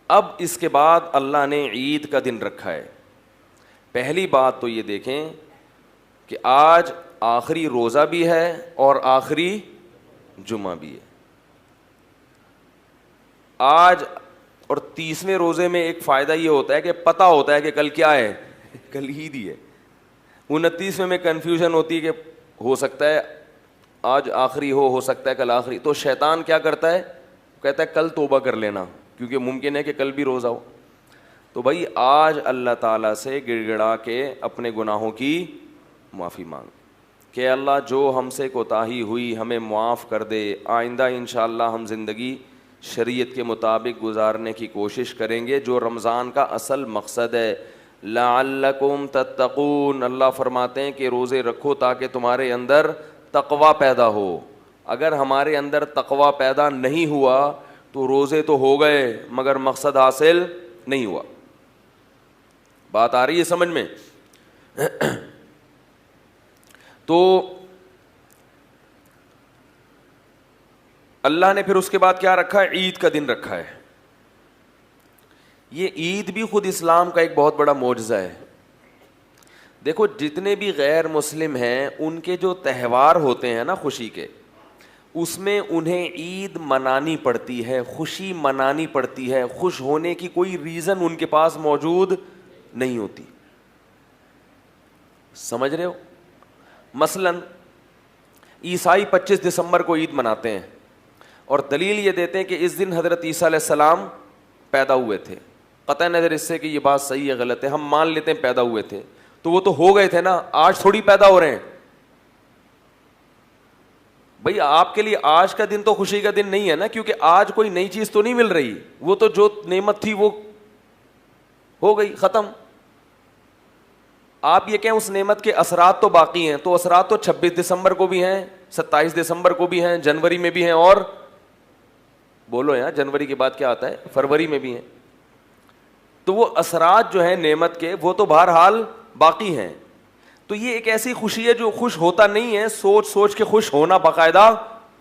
Speaker 1: اب اس کے بعد اللہ نے عید کا دن رکھا ہے. پہلی بات تو یہ دیکھیں کہ آج آخری روزہ بھی ہے اور آخری جمعہ بھی ہے. آج اور 30ویں روزے میں ایک فائدہ یہ ہوتا ہے کہ پتہ ہوتا ہے کہ کل کیا ہے, کل عید ہی ہے. 29ویں میں کنفیوژن ہوتی ہے کہ ہو سکتا ہے آج آخری ہو سکتا ہے کل آخری. تو شیطان کیا کرتا ہے, کہتا ہے کل توبہ کر لینا کیونکہ ممکن ہے کہ کل بھی روزہ ہو. تو بھائی آج اللہ تعالیٰ سے گڑ گڑا کے اپنے گناہوں کی معافی مانگ کہ اللہ جو ہم سے کوتاہی ہوئی ہمیں معاف کر دے. آئندہ انشاءاللہ ہم زندگی شریعت کے مطابق گزارنے کی کوشش کریں گے, جو رمضان کا اصل مقصد ہے. لعلکم تتقون, اللہ فرماتے ہیں کہ روزے رکھو تاکہ تمہارے اندر تقوی پیدا ہو. اگر ہمارے اندر تقوی پیدا نہیں ہوا تو روزے تو ہو گئے مگر مقصد حاصل نہیں ہوا. بات آ رہی ہے سمجھ میں؟ تو اللہ نے پھر اس کے بعد کیا رکھا ہے, عید کا دن رکھا ہے. یہ عید بھی خود اسلام کا ایک بہت بڑا معجزہ ہے. دیکھو جتنے بھی غیر مسلم ہیں ان کے جو تہوار ہوتے ہیں نا خوشی کے, اس میں انہیں عید منانی پڑتی ہے, خوشی منانی پڑتی ہے. خوش ہونے کی کوئی ریزن ان کے پاس موجود نہیں ہوتی. سمجھ رہے ہو؟ مثلاً عیسائی 25 دسمبر کو عید مناتے ہیں اور دلیل یہ دیتے ہیں کہ اس دن حضرت عیسیٰ علیہ السلام پیدا ہوئے تھے. قطع نظر اس سے کہ یہ بات صحیح ہے غلط ہے, ہم مان لیتے ہیں پیدا ہوئے تھے, تو وہ تو ہو گئے تھے نا, آج تھوڑی پیدا ہو رہے ہیں. بھئی آپ کے لیے آج کا دن تو خوشی کا دن نہیں ہے نا, کیونکہ آج کوئی نئی چیز تو نہیں مل رہی, وہ تو جو نعمت تھی وہ ہو گئی ختم. آپ یہ کہیں اس نعمت کے اثرات تو باقی ہیں, تو اثرات تو 26 دسمبر کو بھی ہیں, 27 دسمبر کو بھی ہیں, جنوری میں بھی ہیں, اور بولو یہاں جنوری کے بعد کیا آتا ہے, فروری میں بھی ہیں. تو وہ اثرات جو ہیں نعمت کے وہ تو بہرحال باقی ہیں. تو یہ ایک ایسی خوشی ہے جو خوش ہوتا نہیں ہے, سوچ سوچ کے خوش ہونا باقاعدہ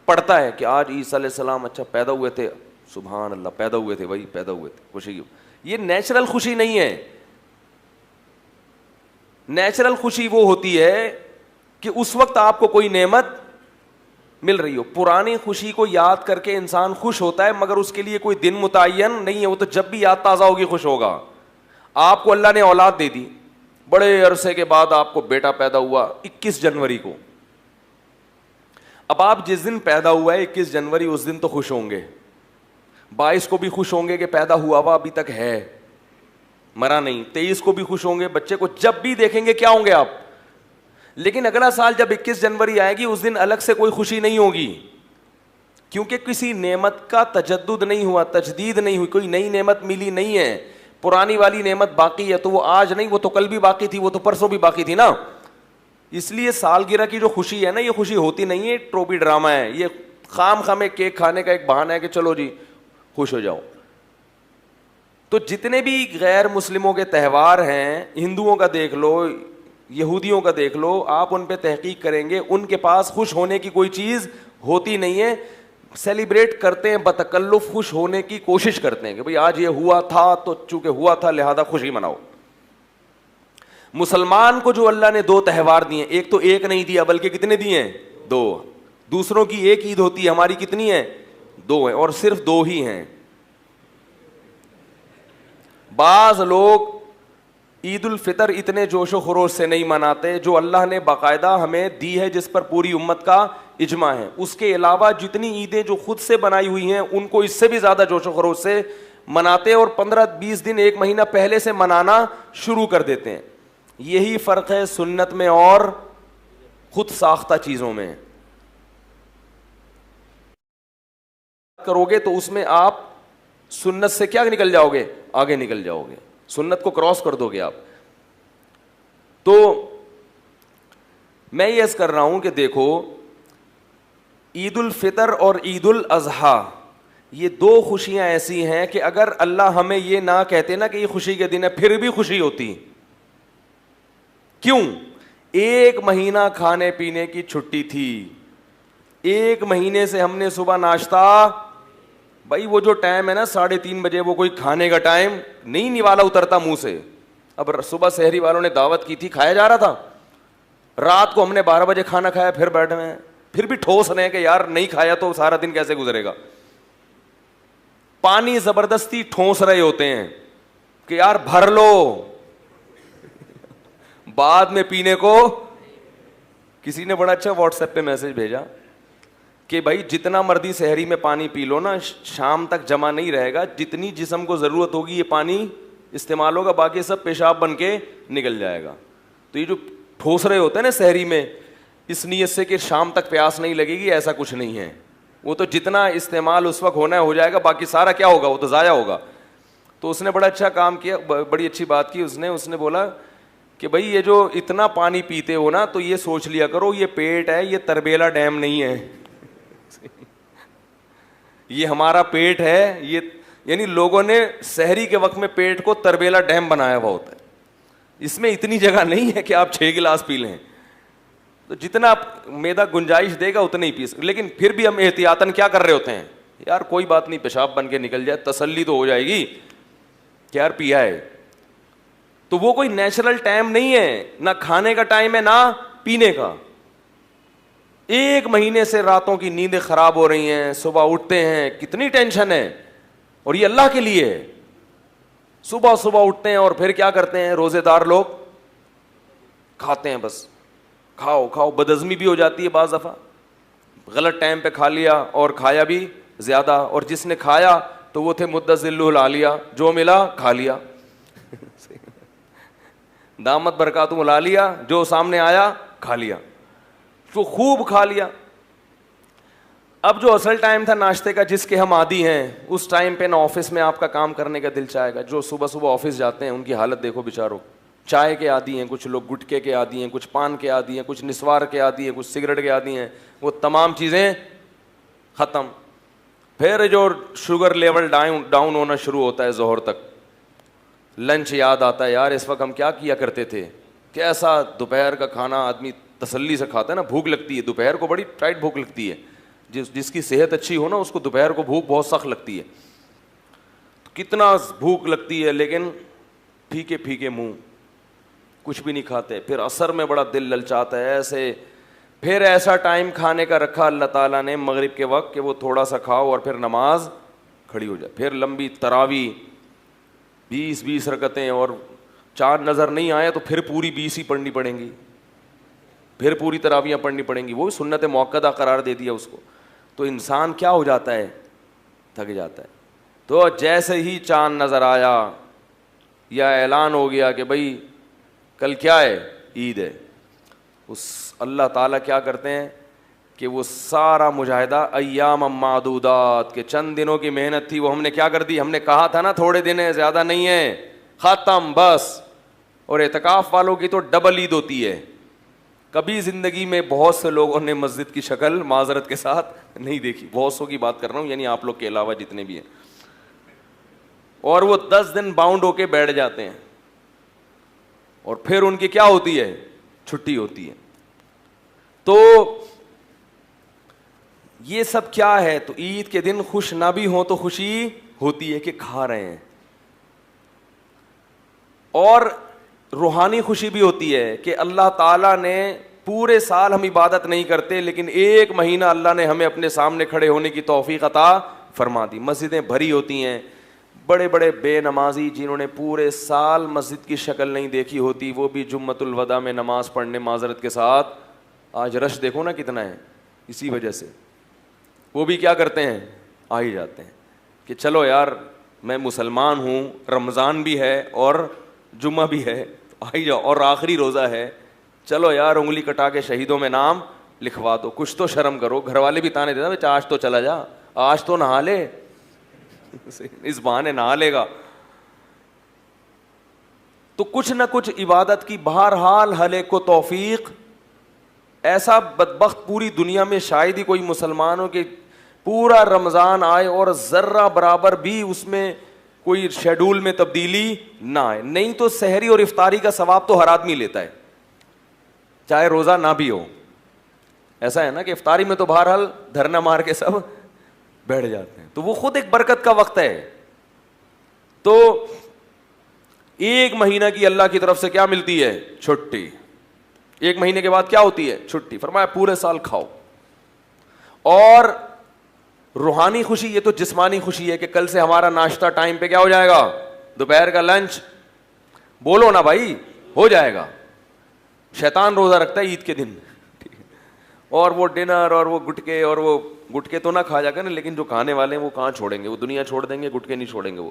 Speaker 1: پڑتا ہے کہ آج عیسیٰ علیہ السلام اچھا پیدا ہوئے تھے, سبحان اللہ پیدا ہوئے تھے بھائی, پیدا ہوئے تھے, خوشی کی. یہ نیچرل خوشی نہیں ہے. نیچرل خوشی وہ ہوتی ہے کہ اس وقت آپ کو کوئی نعمت مل رہی ہو. پرانی خوشی کو یاد کر کے انسان خوش ہوتا ہے مگر اس کے لیے کوئی دن متعین نہیں ہے, وہ تو جب بھی یاد تازہ ہوگی خوش ہوگا. آپ کو اللہ نے اولاد دے دی, بڑے عرصے کے بعد آپ کو بیٹا پیدا ہوا 21 جنوری کو. اب آپ جس دن پیدا ہوا ہے 21 جنوری, اس دن تو خوش ہوں گے, 22 کو بھی خوش ہوں گے کہ پیدا ہوا ہوا ابھی تک ہے, مرا نہیں. 23 کو بھی خوش ہوں گے, بچے کو جب بھی دیکھیں گے کیا ہوں گے آپ. لیکن اگلا سال جب 21 جنوری آئے گی اس دن الگ سے کوئی خوشی نہیں ہوگی, کیونکہ کسی نعمت کا تجدد نہیں ہوا, تجدید نہیں ہوئی, کوئی نئی نعمت ملی نہیں ہے. پرانی والی نعمت باقی ہے, تو وہ آج نہیں, وہ تو کل بھی باقی تھی, وہ تو پرسوں بھی باقی تھی نا. اس لیے سالگرہ کی جو خوشی ہے نا, یہ خوشی ہوتی نہیں ہے, ٹروپی ڈرامہ ہے. یہ خام خامے کیک کھانے کا ایک بہانہ ہے کہ چلو جی خوش ہو جاؤ. تو جتنے بھی غیر مسلموں کے تہوار ہیں, ہندوؤں کا دیکھ لو, یہودیوں کا دیکھ لو, آپ ان پہ تحقیق کریں گے ان کے پاس خوش ہونے کی کوئی چیز ہوتی نہیں ہے. سیلیبریٹ کرتے ہیں بتکلف, خوش ہونے کی کوشش کرتے ہیں کہ بھئی آج یہ ہوا تھا تو چونکہ ہوا تھا لہذا خوشی مناؤ. مسلمان کو جو اللہ نے 2 تہوار دیے, ایک تو ایک نہیں دیا بلکہ کتنے دیے ہیں, 2. دوسروں کی ایک عید ہوتی ہے, ہماری کتنی ہے, 2 ہیں, اور صرف 2 ہی ہیں. بعض لوگ عید الفطر اتنے جوش و خروش سے نہیں مناتے جو اللہ نے باقاعدہ ہمیں دی ہے, جس پر پوری امت کا اجماع ہے. اس کے علاوہ جتنی عیدیں جو خود سے بنائی ہوئی ہیں ان کو اس سے بھی زیادہ جوش و خروش سے مناتے, اور 15-20 دن 1 مہینہ پہلے سے منانا شروع کر دیتے ہیں. یہی فرق ہے سنت میں اور خود ساختہ چیزوں میں. کرو گے تو اس میں آپ سنت سے کیا نکل جاؤ گے, آگے نکل جاؤ گے, سنت کو کراس کر دو گے آپ. تو میں یہ عرض کر رہا ہوں کہ دیکھو عید الفطر اور عید الاضحیٰ یہ 2 خوشیاں ایسی ہیں کہ اگر اللہ ہمیں یہ نہ کہتے نا کہ یہ خوشی کے دن ہے پھر بھی خوشی ہوتی. کیوں؟ 1 مہینہ کھانے پینے کی چھٹی تھی, 1 مہینے سے ہم نے صبح ناشتہ, بھائی وہ جو ٹائم ہے نا 3:30 بجے, وہ کوئی کھانے کا ٹائم نہیں نوالا اترتا منہ سے. اب صبح سحری والوں نے دعوت کی تھی, کھایا جا رہا تھا. رات کو ہم نے 12 بجے کھانا کھایا, پھر بیٹھے ہیں, پھر بھی ٹھوس رہے ہیں کہ یار نہیں کھایا تو سارا دن کیسے گزرے گا. پانی زبردستی ٹھوس رہے ہوتے ہیں کہ یار بھر لو, بعد میں پینے کو. کسی نے بڑا اچھا واٹس ایپ پہ میسج بھیجا کہ بھائی جتنا مرضی سحری میں پانی پی لو نا, شام تک جمع نہیں رہے گا. جتنی جسم کو ضرورت ہوگی یہ پانی استعمال ہوگا, باقی سب پیشاب بن کے نکل جائے گا. تو یہ جو ٹھوس رہے ہوتے ہیں نا سحری میں, اس نیت سے کہ شام تک پیاس نہیں لگے گی, ایسا کچھ نہیں ہے. وہ تو جتنا استعمال اس وقت ہونا ہے ہو جائے گا, باقی سارا کیا ہوگا, وہ تو ضائع ہوگا. تو اس نے بڑا اچھا کام کیا, بڑی اچھی بات کی اس نے بولا کہ بھائی یہ جو اتنا پانی پیتے ہو نا, تو یہ سوچ لیا کرو یہ پیٹ ہے, یہ تربیلا ڈیم نہیں ہے. یہ ہمارا پیٹ ہے, یہ یعنی لوگوں نے سحری کے وقت میں پیٹ کو تربیلا ڈیم بنایا ہوا ہوتا ہے. اس میں اتنی جگہ نہیں ہے کہ آپ 6 گلاس پی لیں. تو جتنا میدا گنجائش دے گا اتنا ہی پی سکتے. لیکن پھر بھی ہم احتیاطاً کیا کر رہے ہوتے ہیں, یار کوئی بات نہیں, پیشاب بن کے نکل جائے, تسلی تو ہو جائے گی کہ یار پیا ہے. تو وہ کوئی نیچرل ٹائم نہیں ہے, نہ کھانے کا ٹائم ہے نہ پینے کا. 1 مہینے سے راتوں کی نیندیں خراب ہو رہی ہیں, صبح اٹھتے ہیں کتنی ٹینشن ہے, اور یہ اللہ کے لیے ہے. صبح اٹھتے ہیں اور پھر کیا کرتے ہیں, روزے دار لوگ کھاتے ہیں, بس کھاؤ. بدہضمی بھی ہو جاتی ہے بعض دفعہ, غلط ٹائم پہ کھا لیا اور کھایا بھی زیادہ. اور جس نے کھایا تو وہ تھے مدذل العالیہ, جو ملا کھا لیا. دامت برکاتہم العالیہ, جو سامنے آیا کھا لیا, تو خوب کھا لیا. اب جو اصل ٹائم تھا ناشتے کا, جس کے ہم عادی ہیں, اس ٹائم پہ نہ آفس میں آپ کا کام کرنے کا دل چاہے گا. جو صبح آفس جاتے ہیں ان کی حالت دیکھو بیچاروں, چائے کے عادی ہیں, کچھ لوگ گٹکے کے عادی ہیں, کچھ پان کے عادی ہیں, کچھ نسوار کے عادی ہیں, کچھ سگریٹ کے عادی ہیں. وہ تمام چیزیں ختم. پھر جو شوگر لیول ڈاؤن ہونا شروع ہوتا ہے ظہر تک. لنچ یاد آتا ہے, یار اس وقت ہم کیا کیا کرتے تھے, کیسا دوپہر کا کھانا آدمی تسلی سے کھاتا ہے نا. بھوک لگتی ہے دوپہر کو, بڑی ٹائٹ بھوک لگتی ہے. جس کی صحت اچھی ہو نا, اس کو دوپہر کو بھوک بہت سخت لگتی ہے. کتنا بھوک لگتی ہے, لیکن پھیکے منہ, کچھ بھی نہیں کھاتے. پھر عصر میں بڑا دل للچاتا ہے ایسے. پھر ایسا ٹائم کھانے کا رکھا اللہ تعالیٰ نے مغرب کے وقت کہ وہ تھوڑا سا کھاؤ اور پھر نماز کھڑی ہو جائے. پھر لمبی تراویح 20 رکعتیں, اور چاند نظر نہیں آئے تو پھر پوری 20 ہی پڑھنی پڑیں گی, پھر پوری تراویحیں پڑھنی پڑیں گی. وہ بھی سنت موقدہ قرار دے دیا اس کو. تو انسان کیا ہو جاتا ہے, تھک جاتا ہے. تو جیسے ہی چاند نظر آیا یا اعلان ہو گیا کہ بھائی کل کیا ہے, عید ہے, اس اللہ تعالیٰ کیا کرتے ہیں کہ وہ سارا مجاہدہ ایام معدودات کے چند دنوں کی محنت تھی, وہ ہم نے کیا کر دی. ہم نے کہا تھا نا تھوڑے دن ہیں, زیادہ نہیں ہے, ختم بس. اور اعتکاف والوں کی تو ڈبل عید ہوتی ہے. کبھی زندگی میں بہت سے لوگوں نے مسجد کی شکل معذرت کے ساتھ نہیں دیکھی, بہت سو کی بات کر رہا ہوں, یعنی آپ لوگ کے علاوہ جتنے بھی ہیں. اور وہ 10 دن باؤنڈ ہو کے بیٹھ جاتے ہیں, اور پھر ان کی کیا ہوتی ہے, چھٹی ہوتی ہے. تو یہ سب کیا ہے, تو عید کے دن خوش نہ بھی ہوں تو خوشی ہوتی ہے کہ کھا رہے ہیں, اور روحانی خوشی بھی ہوتی ہے کہ اللہ تعالیٰ نے پورے سال ہم عبادت نہیں کرتے, لیکن 1 مہینہ اللہ نے ہمیں اپنے سامنے کھڑے ہونے کی توفیق عطا فرما دی. مسجدیں بھری ہوتی ہیں, بڑے بڑے بے نمازی جنہوں نے پورے سال مسجد کی شکل نہیں دیکھی ہوتی, وہ بھی جمعۃ الوداع میں نماز پڑھنے معذرت کے ساتھ, آج رش دیکھو نا کتنا ہے, اسی وجہ سے وہ بھی کیا کرتے ہیں, آ ہی جاتے ہیں کہ چلو یار میں مسلمان ہوں, رمضان بھی ہے اور جمعہ بھی ہے, آ ہی جاؤ, اور آخری روزہ ہے, چلو یار انگلی کٹا کے شہیدوں میں نام لکھوا دو, کچھ تو شرم کرو. گھر والے بھی تانے دیتے آج تو چلا جا, آج تو نہا لے, اس بہانے نہا لے گا. تو کچھ نہ کچھ عبادت کی بہرحال ہر ایک کو توفیق. ایسا بدبخت پوری دنیا میں شاید ہی کوئی مسلمان ہو کہ پورا رمضان آئے اور ذرہ برابر بھی اس میں کوئی شیڈول میں تبدیلی نہ آئے. نہیں تو سحری اور افطاری کا ثواب تو ہر آدمی لیتا ہے, چاہے روزہ نہ بھی ہو. ایسا ہے نا کہ افطاری میں تو بہرحال دھرنا مار کے سب بیٹھ جاتے ہیں, تو وہ خود ایک برکت کا وقت ہے. تو ایک مہینہ کی اللہ کی طرف سے کیا ملتی ہے؟ چھٹی. ایک مہینے کے بعد کیا ہوتی ہے؟ چھٹی. فرمایا پورے سال کھاؤ. اور روحانی خوشی, یہ تو جسمانی خوشی ہے کہ کل سے ہمارا ناشتہ ٹائم پہ کیا ہو جائے گا, دوپہر کا لنچ, بولو نا بھائی, ہو جائے گا. شیطان روزہ رکھتا ہے عید کے دن, اور وہ ڈنر اور وہ گٹکے, اور وہ گٹکے تو نہ کھا جا کر, لیکن جو کھانے والے ہیں وہ کہاں چھوڑیں گے, وہ دنیا چھوڑ دیں گے, گٹکے نہیں چھوڑیں گے وہ.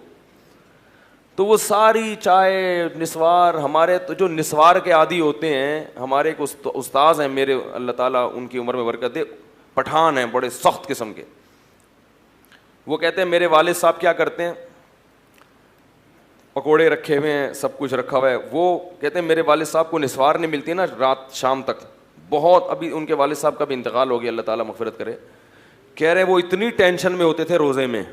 Speaker 1: تو وہ ساری چائے نسوار, ہمارے تو جو نسوار کے عادی ہوتے ہیں, ہمارے ایک استاذ ہیں میرے, اللہ تعالیٰ ان کی عمر میں برکت دے, پٹھان ہیں بڑے سخت قسم کے. وہ کہتے ہیں میرے والد صاحب کیا کرتے ہیں, پکوڑے رکھے ہوئے ہیں, سب کچھ رکھا ہوا ہے. وہ کہتے ہیں میرے والد صاحب کو نسوار نہیں ملتی نا رات شام تک, بہت, ابھی ان کے والد صاحب کا بھی انتقال ہو گیا, اللہ تعالیٰ مغفرت کرے. کہہ رہے وہ اتنی ٹینشن میں ہوتے تھے روزے میں,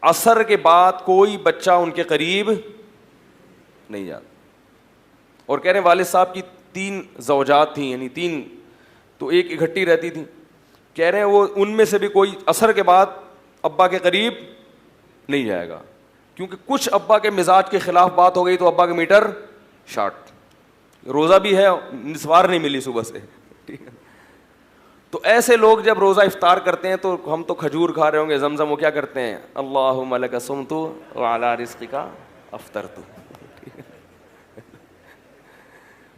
Speaker 1: عصر کے بعد کوئی بچہ ان کے قریب نہیں جاتا. اور کہہ رہے والد صاحب کی 3 زوجات تھیں, یعنی 3, تو ایک اکٹھی رہتی تھیں. کہہ رہے ہیں وہ ان میں سے بھی کوئی عصر کے بعد ابا کے قریب نہیں جائے گا, کیونکہ کچھ ابا کے مزاج کے خلاف بات ہو گئی تو ابا کا میٹر شارٹ. روزہ بھی ہے, نسوار نہیں ملی صبح سے, ٹھیک ہے. تو ایسے لوگ جب روزہ افطار کرتے ہیں, تو ہم تو کھجور کھا رہے ہوں گے, زمزم, وہ کیا کرتے ہیں, اللہم لک صمت وعلی رزقک افطرت.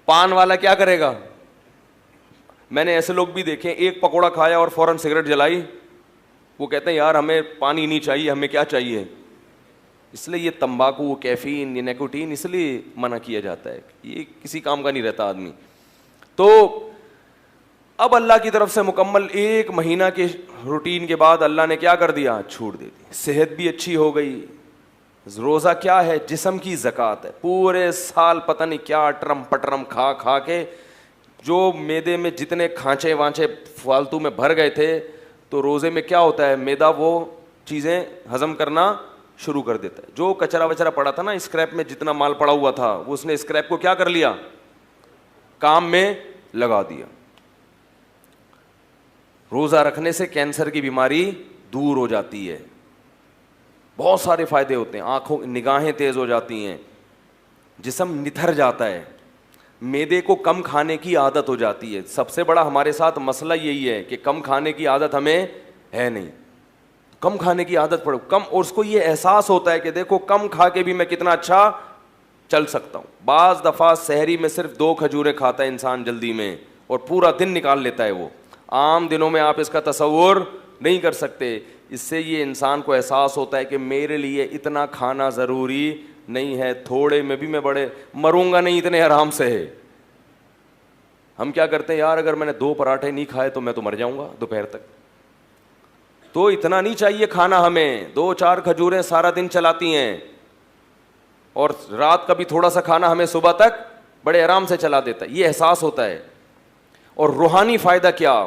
Speaker 1: پان والا کیا کرے گا؟ میں نے ایسے لوگ بھی دیکھے, ایک پکوڑا کھایا اور فوراً سگریٹ جلائی. وہ کہتے ہیں یار ہمیں پانی نہیں چاہیے, ہمیں کیا چاہیے. اس لیے یہ تمباکو, کیفین, یہ نیکوٹین اس لیے منع کیا جاتا ہے, یہ کسی کام کا نہیں رہتا آدمی. تو اب اللہ کی طرف سے مکمل 1 مہینہ کے روٹین کے بعد اللہ نے کیا کر دیا, چھوٹ دے دی. صحت بھی اچھی ہو گئی. روزہ کیا ہے؟ جسم کی زکوٰۃ ہے. پورے سال پتہ نہیں کیا اٹرم پٹرم کھا کھا کے جو معدے میں جتنے کھانچے وانچے فالتو میں بھر گئے تھے, تو روزے میں کیا ہوتا ہے, معدہ وہ چیزیں ہضم کرنا شروع کر دیتا ہے. جو کچرا وچرا پڑا تھا نا اسکریپ میں, جتنا مال پڑا ہوا تھا, وہ اس نے اسکریپ کو کیا کر لیا, کام میں لگا دیا. روزہ رکھنے سے کینسر کی بیماری دور ہو جاتی ہے, بہت سارے فائدے ہوتے ہیں. آنکھوں نگاہیں تیز ہو جاتی ہیں, جسم نتھر جاتا ہے, معدے کو کم کھانے کی عادت ہو جاتی ہے. سب سے بڑا ہمارے ساتھ مسئلہ یہی ہے کہ کم کھانے کی عادت ہمیں ہے نہیں. کم کھانے کی عادت پڑو کم, اور اس کو یہ احساس ہوتا ہے کہ دیکھو کم کھا کے بھی میں کتنا اچھا چل سکتا ہوں. بعض دفعہ سحری میں صرف 2 کھجوریں کھاتا ہے انسان جلدی میں, اور پورا دن نکال لیتا ہے. وہ عام دنوں میں آپ اس کا تصور نہیں کر سکتے. اس سے یہ انسان کو احساس ہوتا ہے کہ میرے لیے اتنا کھانا ضروری نہیں ہے, تھوڑے میں بھی میں بڑے مروں گا نہیں, اتنے آرام سے ہے. ہم کیا کرتے ہیں یار, اگر میں نے 2 پراٹھے نہیں کھائے تو میں تو مر جاؤں گا دوپہر تک. تو اتنا نہیں چاہیے کھانا ہمیں, 2-4 کھجوریں سارا دن چلاتی ہیں, اور رات کا بھی تھوڑا سا کھانا ہمیں صبح تک بڑے آرام سے چلا دیتا ہے. یہ احساس ہوتا ہے. اور روحانی فائدہ کیا,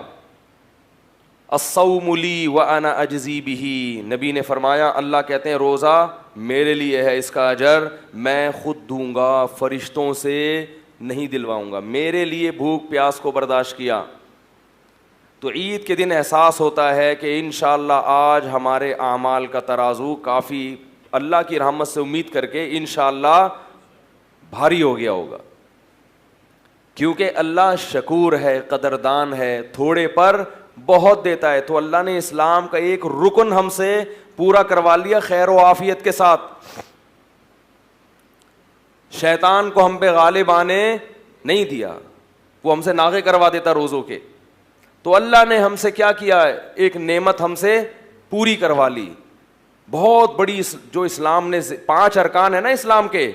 Speaker 1: الصوم لی وانا اجزی بہ. نبی نے فرمایا, اللہ کہتے ہیں روزہ میرے لیے ہے, اس کا اجر میں خود دوں گا, فرشتوں سے نہیں دلواؤں گا. میرے لیے بھوک پیاس کو برداشت کیا. تو عید کے دن احساس ہوتا ہے کہ انشاءاللہ آج ہمارے اعمال کا ترازو کافی اللہ کی رحمت سے امید کر کے انشاءاللہ بھاری ہو گیا ہوگا, کیونکہ اللہ شکور ہے, قدردان ہے, تھوڑے پر بہت دیتا ہے. تو اللہ نے اسلام کا ایک رکن ہم سے پورا کروا لیا خیر و عافیت کے ساتھ. شیطان کو ہم پہ غالب آنے نہیں دیا, وہ ہم سے ناغے کروا دیتا روزوں کے. تو اللہ نے ہم سے کیا کیا, ایک نعمت ہم سے پوری کروا لی بہت بڑی. جو اسلام نے 5 ارکان ہیں نا اسلام کے,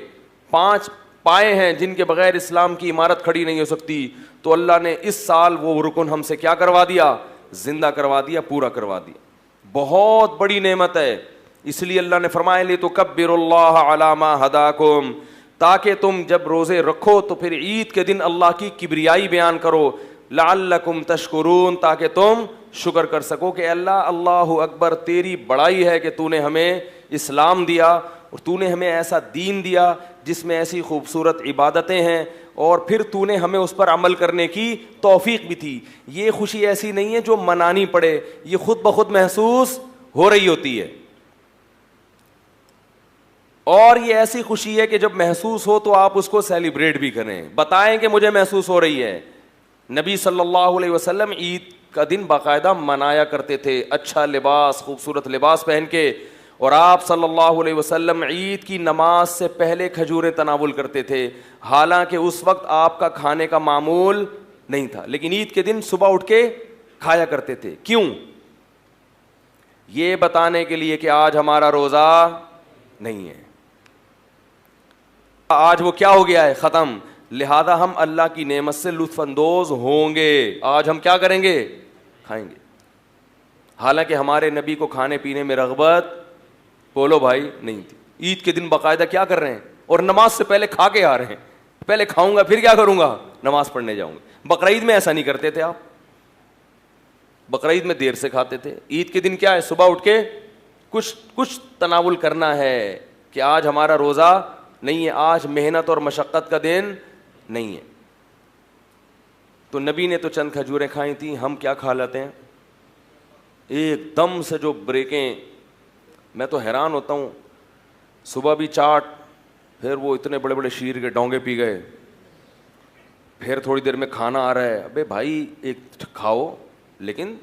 Speaker 1: 5 پائے ہیں جن کے بغیر اسلام کی عمارت کھڑی نہیں ہو سکتی. تو اللہ نے اس سال وہ رکن ہم سے کیا کروا دیا, زندہ کروا دیا, پورا کروا دیا. بہت بڑی نعمت ہے. اس لیے اللہ نے فرمایا لِتُكَبِّرُوا اللَّهَ عَلَىٰ مَا هَدَاكُمْ, تاکہ تم جب روزے رکھو تو پھر عید کے دن اللہ کی کبریائی بیان کرو. لعلکم تشکرون, تاکہ تم شکر کر سکو کہ اللہ اللہ اکبر, تیری بڑائی ہے کہ تو نے ہمیں اسلام دیا, اور تو نے ہمیں ایسا دین دیا جس میں ایسی خوبصورت عبادتیں ہیں, اور پھر تو نے ہمیں اس پر عمل کرنے کی توفیق بھی تھی. یہ خوشی ایسی نہیں ہے جو منانی پڑے, یہ خود بخود محسوس ہو رہی ہوتی ہے. اور یہ ایسی خوشی ہے کہ جب محسوس ہو تو آپ اس کو سیلیبریٹ بھی کریں, بتائیں کہ مجھے محسوس ہو رہی ہے. نبی صلی اللہ علیہ وسلم عید کا دن باقاعدہ منایا کرتے تھے, اچھا لباس, خوبصورت لباس پہن کے, اور آپ صلی اللہ علیہ وسلم عید کی نماز سے پہلے کھجوریں تناول کرتے تھے, حالانکہ اس وقت آپ کا کھانے کا معمول نہیں تھا, لیکن عید کے دن صبح اٹھ کے کھایا کرتے تھے. کیوں؟ یہ بتانے کے لیے کہ آج ہمارا روزہ نہیں ہے, آج وہ کیا ہو گیا ہے, ختم, لہذا ہم اللہ کی نعمت سے لطف اندوز ہوں گے. آج ہم کیا کریں گے, کھائیں گے. حالانکہ ہمارے نبی کو کھانے پینے میں رغبت, بولو بھائی, نہیں تھی. عید کے دن باقاعدہ کیا کر رہے ہیں, اور نماز سے پہلے کھا کے آ رہے ہیں, پہلے کھاؤں گا پھر کیا کروں گا, نماز پڑھنے جاؤں گا. بقرعید میں ایسا نہیں کرتے تھے آپ, بقرعید میں دیر سے کھاتے تھے. عید کے دن کیا ہے, صبح اٹھ کے کچھ تناول کرنا ہے کہ آج ہمارا روزہ نہیں ہے, آج محنت اور مشقت کا دن نہیں ہے. تو نبی نے تو چند کھجوریں کھائی تھیں, ہم کیا کھا لیتے ہیں ایک دم سے جو بریکیں. میں تو حیران ہوتا ہوں, صبح بھی چاٹ, پھر وہ اتنے بڑے بڑے شیر کے ڈونگے پی گئے, پھر تھوڑی دیر میں کھانا آ رہا ہے. ابے بھائی ایک کھاؤ, لیکن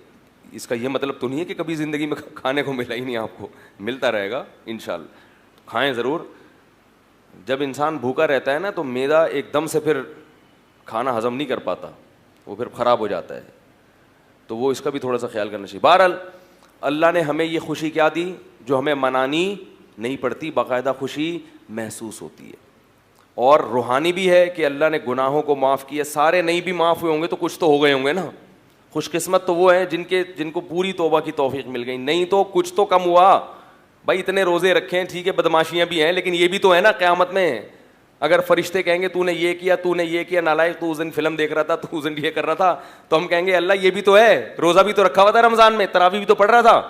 Speaker 1: اس کا یہ مطلب تو نہیں ہے کہ کبھی زندگی میں کھانے کو ملا ہی نہیں, آپ کو ملتا رہے گا انشاءاللہ, کھائیں ضرور. جب انسان بھوکا رہتا ہے نا تو معدہ ایک دم سے پھر کھانا ہضم نہیں کر پاتا, وہ پھر خراب ہو جاتا ہے, تو وہ اس کا بھی تھوڑا سا خیال کرنا چاہیے. بہرحال اللہ نے ہمیں یہ خوشی کیا دی جو ہمیں منانی نہیں پڑتی, باقاعدہ خوشی محسوس ہوتی ہے. اور روحانی بھی ہے کہ اللہ نے گناہوں کو معاف کیا. سارے نہیں بھی معاف ہوئے ہوں گے تو کچھ تو ہو گئے ہوں گے نا. خوش قسمت تو وہ ہیں جن کو پوری توبہ کی توفیق مل گئی, نہیں تو کچھ تو کم ہوا. بھائی اتنے روزے رکھے ہیں, ٹھیک ہے بدماشیاں بھی ہیں, لیکن یہ بھی تو ہے نا قیامت میں. اگر فرشتے کہیں گے تو نے یہ کیا, تو نے یہ کیا, نالائق تو اس دن فلم دیکھ رہا تھا, تو اس دن یہ کر رہا تھا, تو ہم کہیں گے اللہ یہ بھی تو ہے, روزہ بھی تو رکھا ہوا تھا رمضان میں, تراویح بھی تو پڑھ رہا تھا,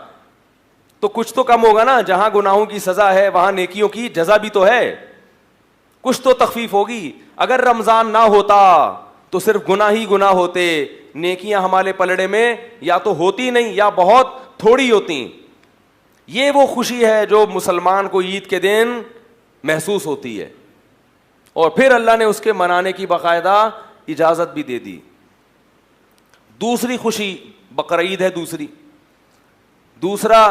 Speaker 1: تو کچھ تو کم ہوگا نا. جہاں گناہوں کی سزا ہے وہاں نیکیوں کی جزا بھی تو ہے, کچھ تو تخفیف ہوگی. اگر رمضان نہ ہوتا تو صرف گناہ ہی گناہ ہوتے, نیکیاں ہمارے پلڑے میں یا تو ہوتی نہیں یا بہت تھوڑی ہوتی. یہ وہ خوشی ہے جو مسلمان کو عید کے دن محسوس ہوتی ہے, اور پھر اللہ نے اس کے منانے کی باقاعدہ اجازت بھی دے دی. دوسری خوشی بقرعید ہے. دوسرا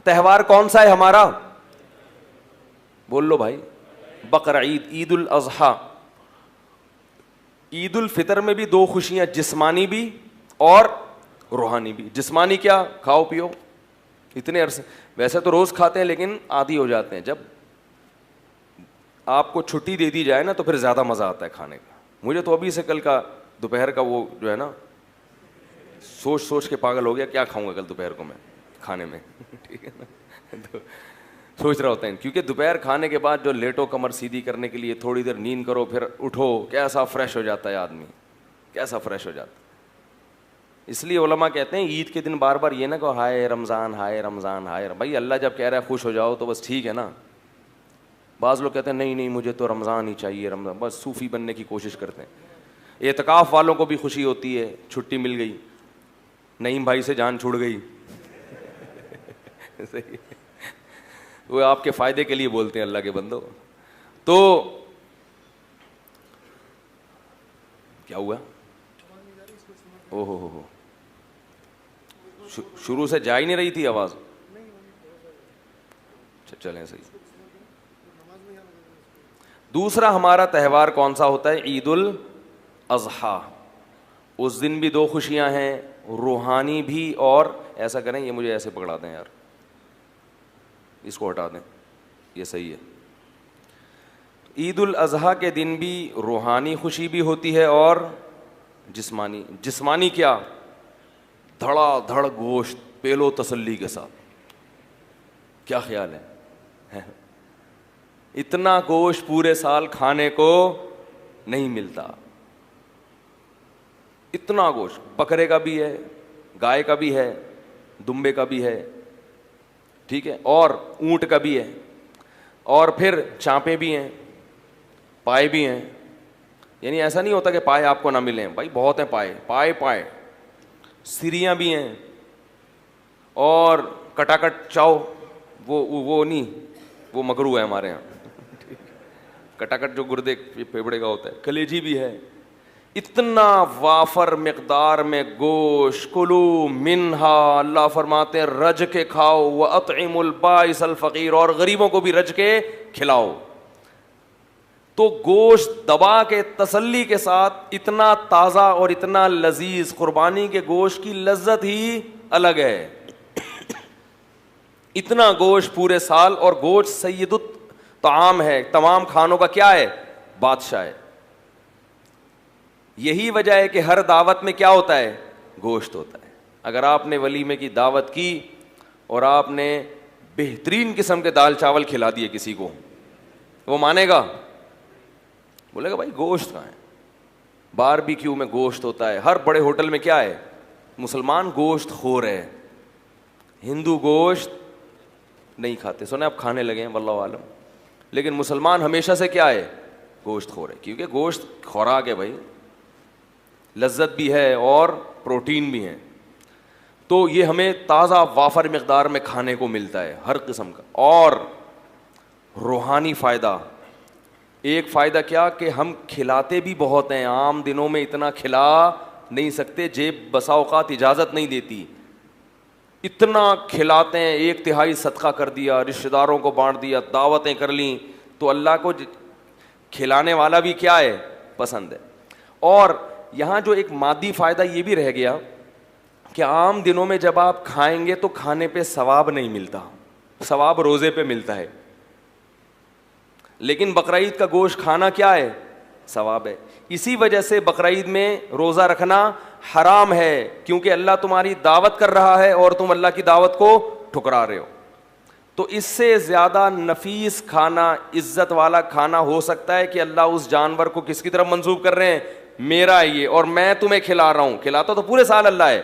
Speaker 1: تہوار کون سا ہے ہمارا, بول لو بھائی, بقرعید, عید الاضحیٰ. عید الفطر میں بھی دو خوشیاں, جسمانی بھی اور روحانی بھی. جسمانی کیا, کھاؤ پیو, اتنے عرصے ویسے تو روز کھاتے ہیں لیکن عادی ہو جاتے ہیں. جب آپ کو چھٹی دے دی جائے نا تو پھر زیادہ مزہ آتا ہے کھانے کا. مجھے تو ابھی سے کل کا دوپہر کا وہ جو ہے نا سوچ کے پاگل ہو گیا, کیا کھاؤں گا کل دوپہر کو میں کھانے میں, ٹھیک ہے نا, تو سوچ رہا ہوتا ہے. کیونکہ دوپہر کھانے کے بعد جو لیٹو کمر سیدھی کرنے کے لیے تھوڑی دیر نیند کرو, پھر اٹھو, کیسا فریش ہو جاتا ہے آدمی, کیسا فریش ہو جاتا ہے. اس لیے علماء کہتے ہیں عید کے دن بار بار یہ نہ کہو ہائے رمضان ہائے رمضان ہائے. بھائی اللہ جب کہہ رہا ہے خوش ہو جاؤ تو بس ٹھیک ہے نا. بعض لوگ کہتے ہیں نہیں مجھے تو رمضان ہی چاہیے, رمضان, بس صوفی بننے کی کوشش کرتے ہیں. اعتکاف والوں کو بھی خوشی ہوتی ہے, چھٹی مل گئی, نعیم بھائی سے جان چھوڑ گئی. وہ آپ کے فائدے کے لیے بولتے ہیں اللہ کے بندو. تو کیا ہوا, او ہو شروع سے جا ہی نہیں رہی تھی آواز, چلیں صحیح. دوسرا ہمارا تہوار کون سا ہوتا ہے, عید الاضحیٰ. اس دن بھی دو خوشیاں ہیں, روحانی بھی, اور ایسا کریں یہ مجھے ایسے پکڑا دیں یار, اس کو ہٹا دیں, یہ صحیح ہے. عید الاضحیٰ کے دن بھی روحانی خوشی بھی ہوتی ہے اور جسمانی. جسمانی کیا, دھڑا دھڑ گوشت پیلو تسلی کے ساتھ. کیا خیال ہے, اتنا گوشت پورے سال کھانے کو نہیں ملتا. اتنا گوشت, بکرے کا بھی ہے, گائے کا بھی ہے, دمبے کا بھی ہے, ٹھیک ہے, اور اونٹ کا بھی ہے, اور پھر چانپیں بھی ہیں, پائے بھی ہیں, یعنی ایسا نہیں ہوتا کہ پائے آپ کو نہ ملیں، بھائی بہت ہیں پائے، پائے پائے، سریاں بھی ہیں، اور کٹا کٹ چاؤ، وہ نہیں، وہ مکروہ ہے ہمارے یہاں، کٹا کٹ جو گردے پھیپڑے کا ہوتا ہے، کلیجی بھی ہے، اتنا وافر مقدار میں گوشت، کلو منہا، اللہ فرماتے ہیں رج کے کھاؤ، وَأَطْعِمُ الْبَائِسَ الْفَقِيرَ، اور غریبوں کو بھی رج کے کھلاؤ. تو گوشت دبا کے تسلی کے ساتھ، اتنا تازہ اور اتنا لذیذ، قربانی کے گوشت کی لذت ہی الگ ہے. اتنا گوشت پورے سال، اور گوشت سید الطعام ہے، تمام کھانوں کا کیا ہے؟ بادشاہ ہے. یہی وجہ ہے کہ ہر دعوت میں کیا ہوتا ہے؟ گوشت ہوتا ہے. اگر آپ نے ولیمے کی دعوت کی اور آپ نے بہترین قسم کے دال چاول کھلا دیے کسی کو، وہ مانے گا؟ بولے گا بھائی گوشت کہاں ہے؟ باربیکیو میں گوشت ہوتا ہے، ہر بڑے ہوٹل میں کیا ہے؟ مسلمان گوشت خور ہے، ہندو گوشت نہیں کھاتے، سنے آپ کھانے لگے ہیں واللہ عالم، لیکن مسلمان ہمیشہ سے کیا ہے؟ گوشت خور ہے، کیونکہ گوشت خوراک ہے بھائی، لذت بھی ہے اور پروٹین بھی ہے. تو یہ ہمیں تازہ وافر مقدار میں کھانے کو ملتا ہے ہر قسم کا. اور روحانی فائدہ، ایک فائدہ کیا کہ ہم کھلاتے بھی بہت ہیں، عام دنوں میں اتنا کھلا نہیں سکتے، جیب بسا اوقات اجازت نہیں دیتی، اتنا کھلاتے ہیں، 1/3 صدقہ کر دیا، رشتہ داروں کو بانٹ دیا، دعوتیں کر لیں، تو اللہ کو کھلانے والا بھی کیا ہے؟ پسند ہے. اور یہاں جو ایک مادی فائدہ یہ بھی رہ گیا کہ عام دنوں میں جب آپ کھائیں گے تو کھانے پہ ثواب نہیں ملتا، ثواب روزے پہ ملتا ہے، لیکن بقرعید کا گوشت کھانا کیا ہے؟ ثواب ہے. اسی وجہ سے بقرعید میں روزہ رکھنا حرام ہے، کیونکہ اللہ تمہاری دعوت کر رہا ہے اور تم اللہ کی دعوت کو ٹھکرا رہے ہو. تو اس سے زیادہ نفیس کھانا، عزت والا کھانا ہو سکتا ہے کہ اللہ اس جانور کو کس کی طرف منسوب کر رہے ہیں؟ میرا یہ، اور میں تمہیں کھلا رہا ہوں. کھلاتا تو پورے سال اللہ ہے،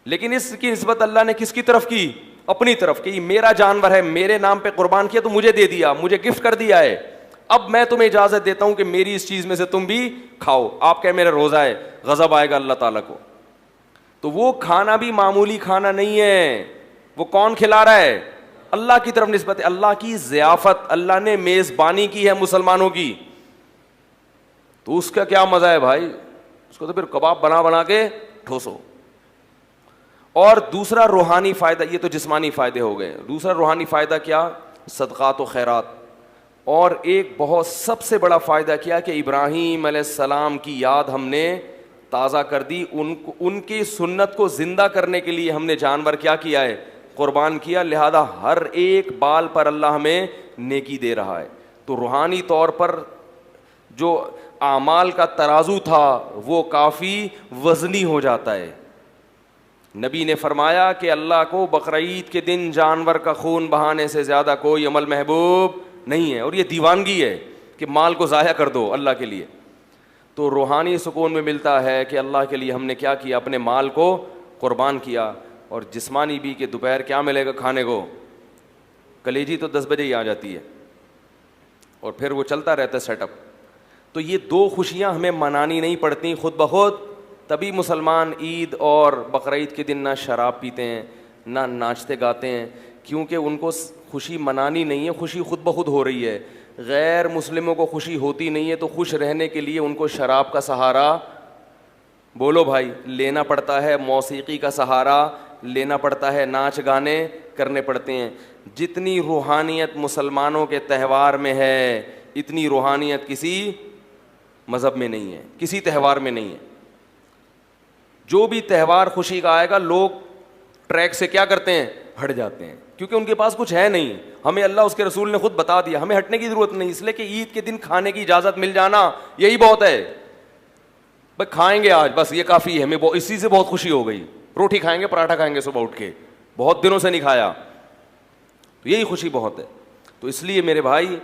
Speaker 1: لیکن اس کی نسبت اللہ نے کس کی طرف کی؟ اپنی طرف، کہ یہ میرا جانور ہے، میرے نام پہ قربان کیا تو مجھے دے دیا، مجھے گفٹ کر دیا ہے، اب میں تمہیں اجازت دیتا ہوں کہ میری اس چیز میں سے تم بھی کھاؤ. آپ کہے میرا روزہ ہے، غضب آئے گا اللہ تعالیٰ کو. تو وہ کھانا بھی معمولی کھانا نہیں ہے، وہ کون کھلا رہا ہے؟ اللہ کی طرف نسبت ہے، اللہ کی ضیافت، اللہ نے میزبانی کی ہے مسلمانوں کی. تو اس کا کیا مزہ ہے بھائی، اس کو تو پھر کباب بنا بنا کے ٹھوسو. اور دوسرا روحانی فائدہ، یہ تو جسمانی فائدے ہو گئے، دوسرا روحانی فائدہ کیا؟ صدقات و خیرات. اور ایک بہت سب سے بڑا فائدہ کیا کہ ابراہیم علیہ السلام کی یاد ہم نے تازہ کر دی، ان کی سنت کو زندہ کرنے کے لیے ہم نے جانور کیا کیا ہے؟ قربان کیا. لہذا ہر ایک بال پر اللہ ہمیں نیکی دے رہا ہے. تو روحانی طور پر جو اعمال کا ترازو تھا وہ کافی وزنی ہو جاتا ہے. نبی نے فرمایا کہ اللہ کو بقرعید کے دن جانور کا خون بہانے سے زیادہ کوئی عمل محبوب نہیں ہے، اور یہ دیوانگی ہے کہ مال کو ضائع کر دو اللہ کے لیے. تو روحانی سکون میں ملتا ہے کہ اللہ کے لیے ہم نے کیا کیا؟ اپنے مال کو قربان کیا. اور جسمانی بھی کہ دوپہر کیا ملے گا کھانے کو؟ کلیجی تو 10 بجے ہی آ جاتی ہے، اور پھر وہ چلتا رہتا ہے سیٹ اپ. تو یہ دو خوشیاں ہمیں منانی نہیں پڑتی خود بخود. تبھی مسلمان عید اور بقرعید کے دن نہ شراب پیتے ہیں، نہ ناچتے گاتے ہیں، کیونکہ ان کو خوشی منانی نہیں ہے، خوشی خود بخود ہو رہی ہے. غیر مسلموں کو خوشی ہوتی نہیں ہے، تو خوش رہنے کے لیے ان کو شراب کا سہارا، بولو بھائی، لینا پڑتا ہے، موسیقی کا سہارا لینا پڑتا ہے، ناچ گانے کرنے پڑتے ہیں. جتنی روحانیت مسلمانوں کے تہوار میں ہے اتنی روحانیت کسی مذہب میں نہیں ہے، کسی تہوار میں نہیں ہے. جو بھی تہوار خوشی کا آئے گا لوگ ٹریک سے کیا کرتے ہیں؟ ہٹ جاتے ہیں، کیونکہ ان کے پاس کچھ ہے نہیں. ہمیں اللہ اس کے رسول نے خود بتا دیا، ہمیں ہٹنے کی ضرورت نہیں، اس لیے کہ عید کے دن کھانے کی اجازت مل جانا یہی بہت ہے. بھائی کھائیں گے آج، بس یہ کافی ہے، ہمیں اسی سے بہت خوشی ہو گئی. روٹی کھائیں گے، پراٹھا کھائیں گے صبح اٹھ کے، بہت دنوں سے نہیں کھایا، تو یہی خوشی بہت ہے. تو اس لیے میرے بھائی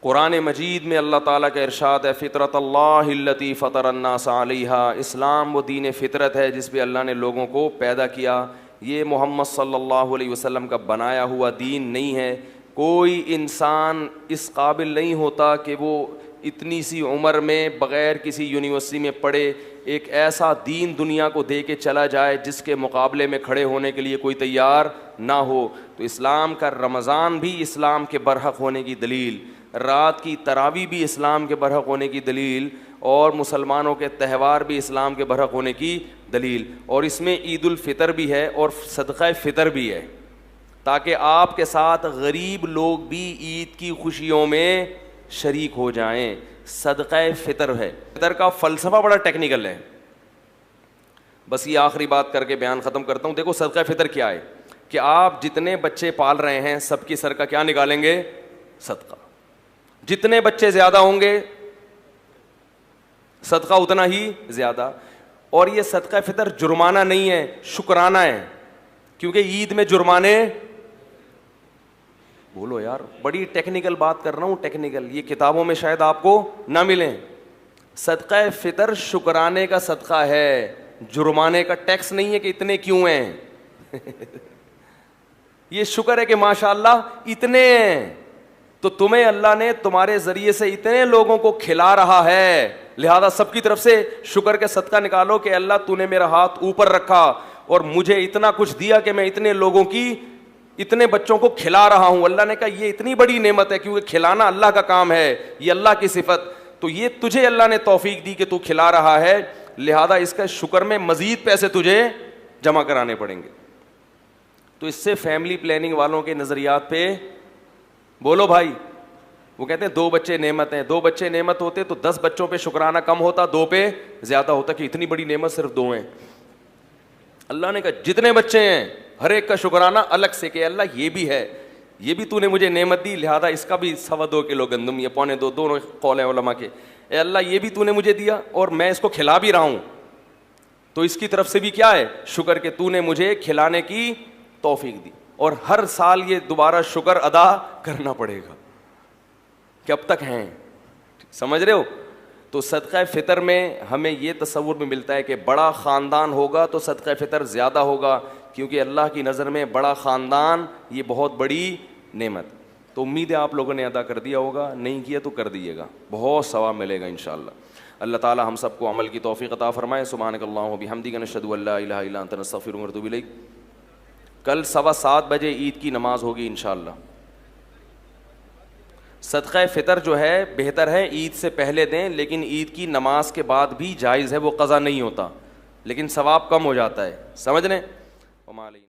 Speaker 1: قرآن مجید میں اللہ تعالیٰ کا ارشاد ہے، فطرت اللہ التی فطر الناس علیہا، اسلام وہ دین فطرت ہے جس پہ اللہ نے لوگوں کو پیدا کیا. یہ محمد صلی اللہ علیہ وسلم کا بنایا ہوا دین نہیں ہے. کوئی انسان اس قابل نہیں ہوتا کہ وہ اتنی سی عمر میں بغیر کسی یونیورسٹی میں پڑھے ایک ایسا دین دنیا کو دے کے چلا جائے جس کے مقابلے میں کھڑے ہونے کے لیے کوئی تیار نہ ہو. تو اسلام کا رمضان بھی اسلام کے برحق ہونے کی دلیل, رات کی تراویح بھی اسلام کے برحق ہونے کی دلیل, اور مسلمانوں کے تہوار بھی اسلام کے برحق ہونے کی دلیل. اور اس میں عید الفطر بھی ہے اور صدقہ فطر بھی ہے, تاکہ آپ کے ساتھ غریب لوگ بھی عید کی خوشیوں میں شریک ہو جائیں. صدقہ فطر ہے. فطر کا فلسفہ بڑا ٹیکنیکل ہے, بس یہ آخری بات کر کے بیان ختم کرتا ہوں. دیکھو صدقہ فطر کیا ہے کہ آپ جتنے بچے پال رہے ہیں سب کی سر کا کیا نکالیں گے؟ صدقہ. جتنے بچے زیادہ ہوں گے صدقہ اتنا ہی زیادہ. اور یہ صدقہ فطر جرمانہ نہیں ہے, شکرانہ ہے, کیونکہ عید میں جرمانے, بولو یار بڑی ٹیکنیکل بات کر رہا ہوں, ٹیکنیکل, یہ کتابوں میں شاید آپ کو نہ ملیں. صدقہ فطر شکرانے کا صدقہ ہے, جرمانے کا ٹیکس نہیں ہے کہ اتنے کیوں ہیں. یہ شکر ہے کہ ماشاءاللہ اتنے ہیں, تو تمہیں اللہ نے تمہارے ذریعے سے اتنے لوگوں کو کھلا رہا ہے, لہذا سب کی طرف سے شکر کے صدقہ نکالو کہ اللہ تو نے میرا ہاتھ اوپر رکھا اور مجھے اتنا کچھ دیا کہ میں اتنے لوگوں کی, اتنے بچوں کو کھلا رہا ہوں. اللہ نے کہا یہ اتنی بڑی نعمت ہے, کیونکہ کھلانا اللہ کا کام ہے, یہ اللہ کی صفت, تو یہ تجھے اللہ نے توفیق دی کہ تو کھلا رہا ہے, لہذا اس کا شکر میں مزید پیسے تجھے جمع کرانے پڑیں گے. تو اس سے فیملی پلاننگ والوں کے نظریات پہ بولو بھائی, وہ کہتے ہیں 2 بچے نعمت ہیں, 2 بچے نعمت ہوتے تو 10 بچوں پہ شکرانہ کم ہوتا, 2 پہ زیادہ ہوتا, کہ اتنی بڑی نعمت صرف 2 ہیں. اللہ نے کہا جتنے بچے ہیں ہر ایک کا شکرانہ الگ سے, کہ اللہ یہ بھی ہے, یہ بھی تو نے مجھے نعمت دی, لہذا اس کا بھی 2.25 کلو گندم یا 2.25, دونوں قول ہیں علماء کے. اے اللہ یہ بھی تو نے مجھے دیا اور میں اس کو کھلا بھی رہا ہوں, تو اس کی طرف سے بھی کیا ہے شکر, کہ تو نے مجھے کھلانے کی توفیق دی. اور ہر سال یہ دوبارہ شکر ادا کرنا پڑے گا کہ اب تک ہیں, سمجھ رہے ہو. تو صدقہ فطر میں ہمیں یہ تصور میں ملتا ہے کہ بڑا خاندان ہوگا تو صدقہ فطر زیادہ ہوگا, کیونکہ اللہ کی نظر میں بڑا خاندان یہ بہت بڑی نعمت. تو امید ہے آپ لوگوں نے ادا کر دیا ہوگا, نہیں کیا تو کر دیجیے گا, بہت ثواب ملے گا انشاءاللہ. اللہ تعالی ہم سب کو عمل کی توفیق عطا فرمائے. سبحانک اللہم و بحمدک, نشہد ان لا الہ الا انت, نستغفرک ونتوب الیک. کل 7:15 بجے عید کی نماز ہوگی انشاءاللہ. صدقہ فطر جو ہے بہتر ہے عید سے پہلے دیں, لیکن عید کی نماز کے بعد بھی جائز ہے, وہ قضا نہیں ہوتا, لیکن ثواب کم ہو جاتا ہے, سمجھ لیں.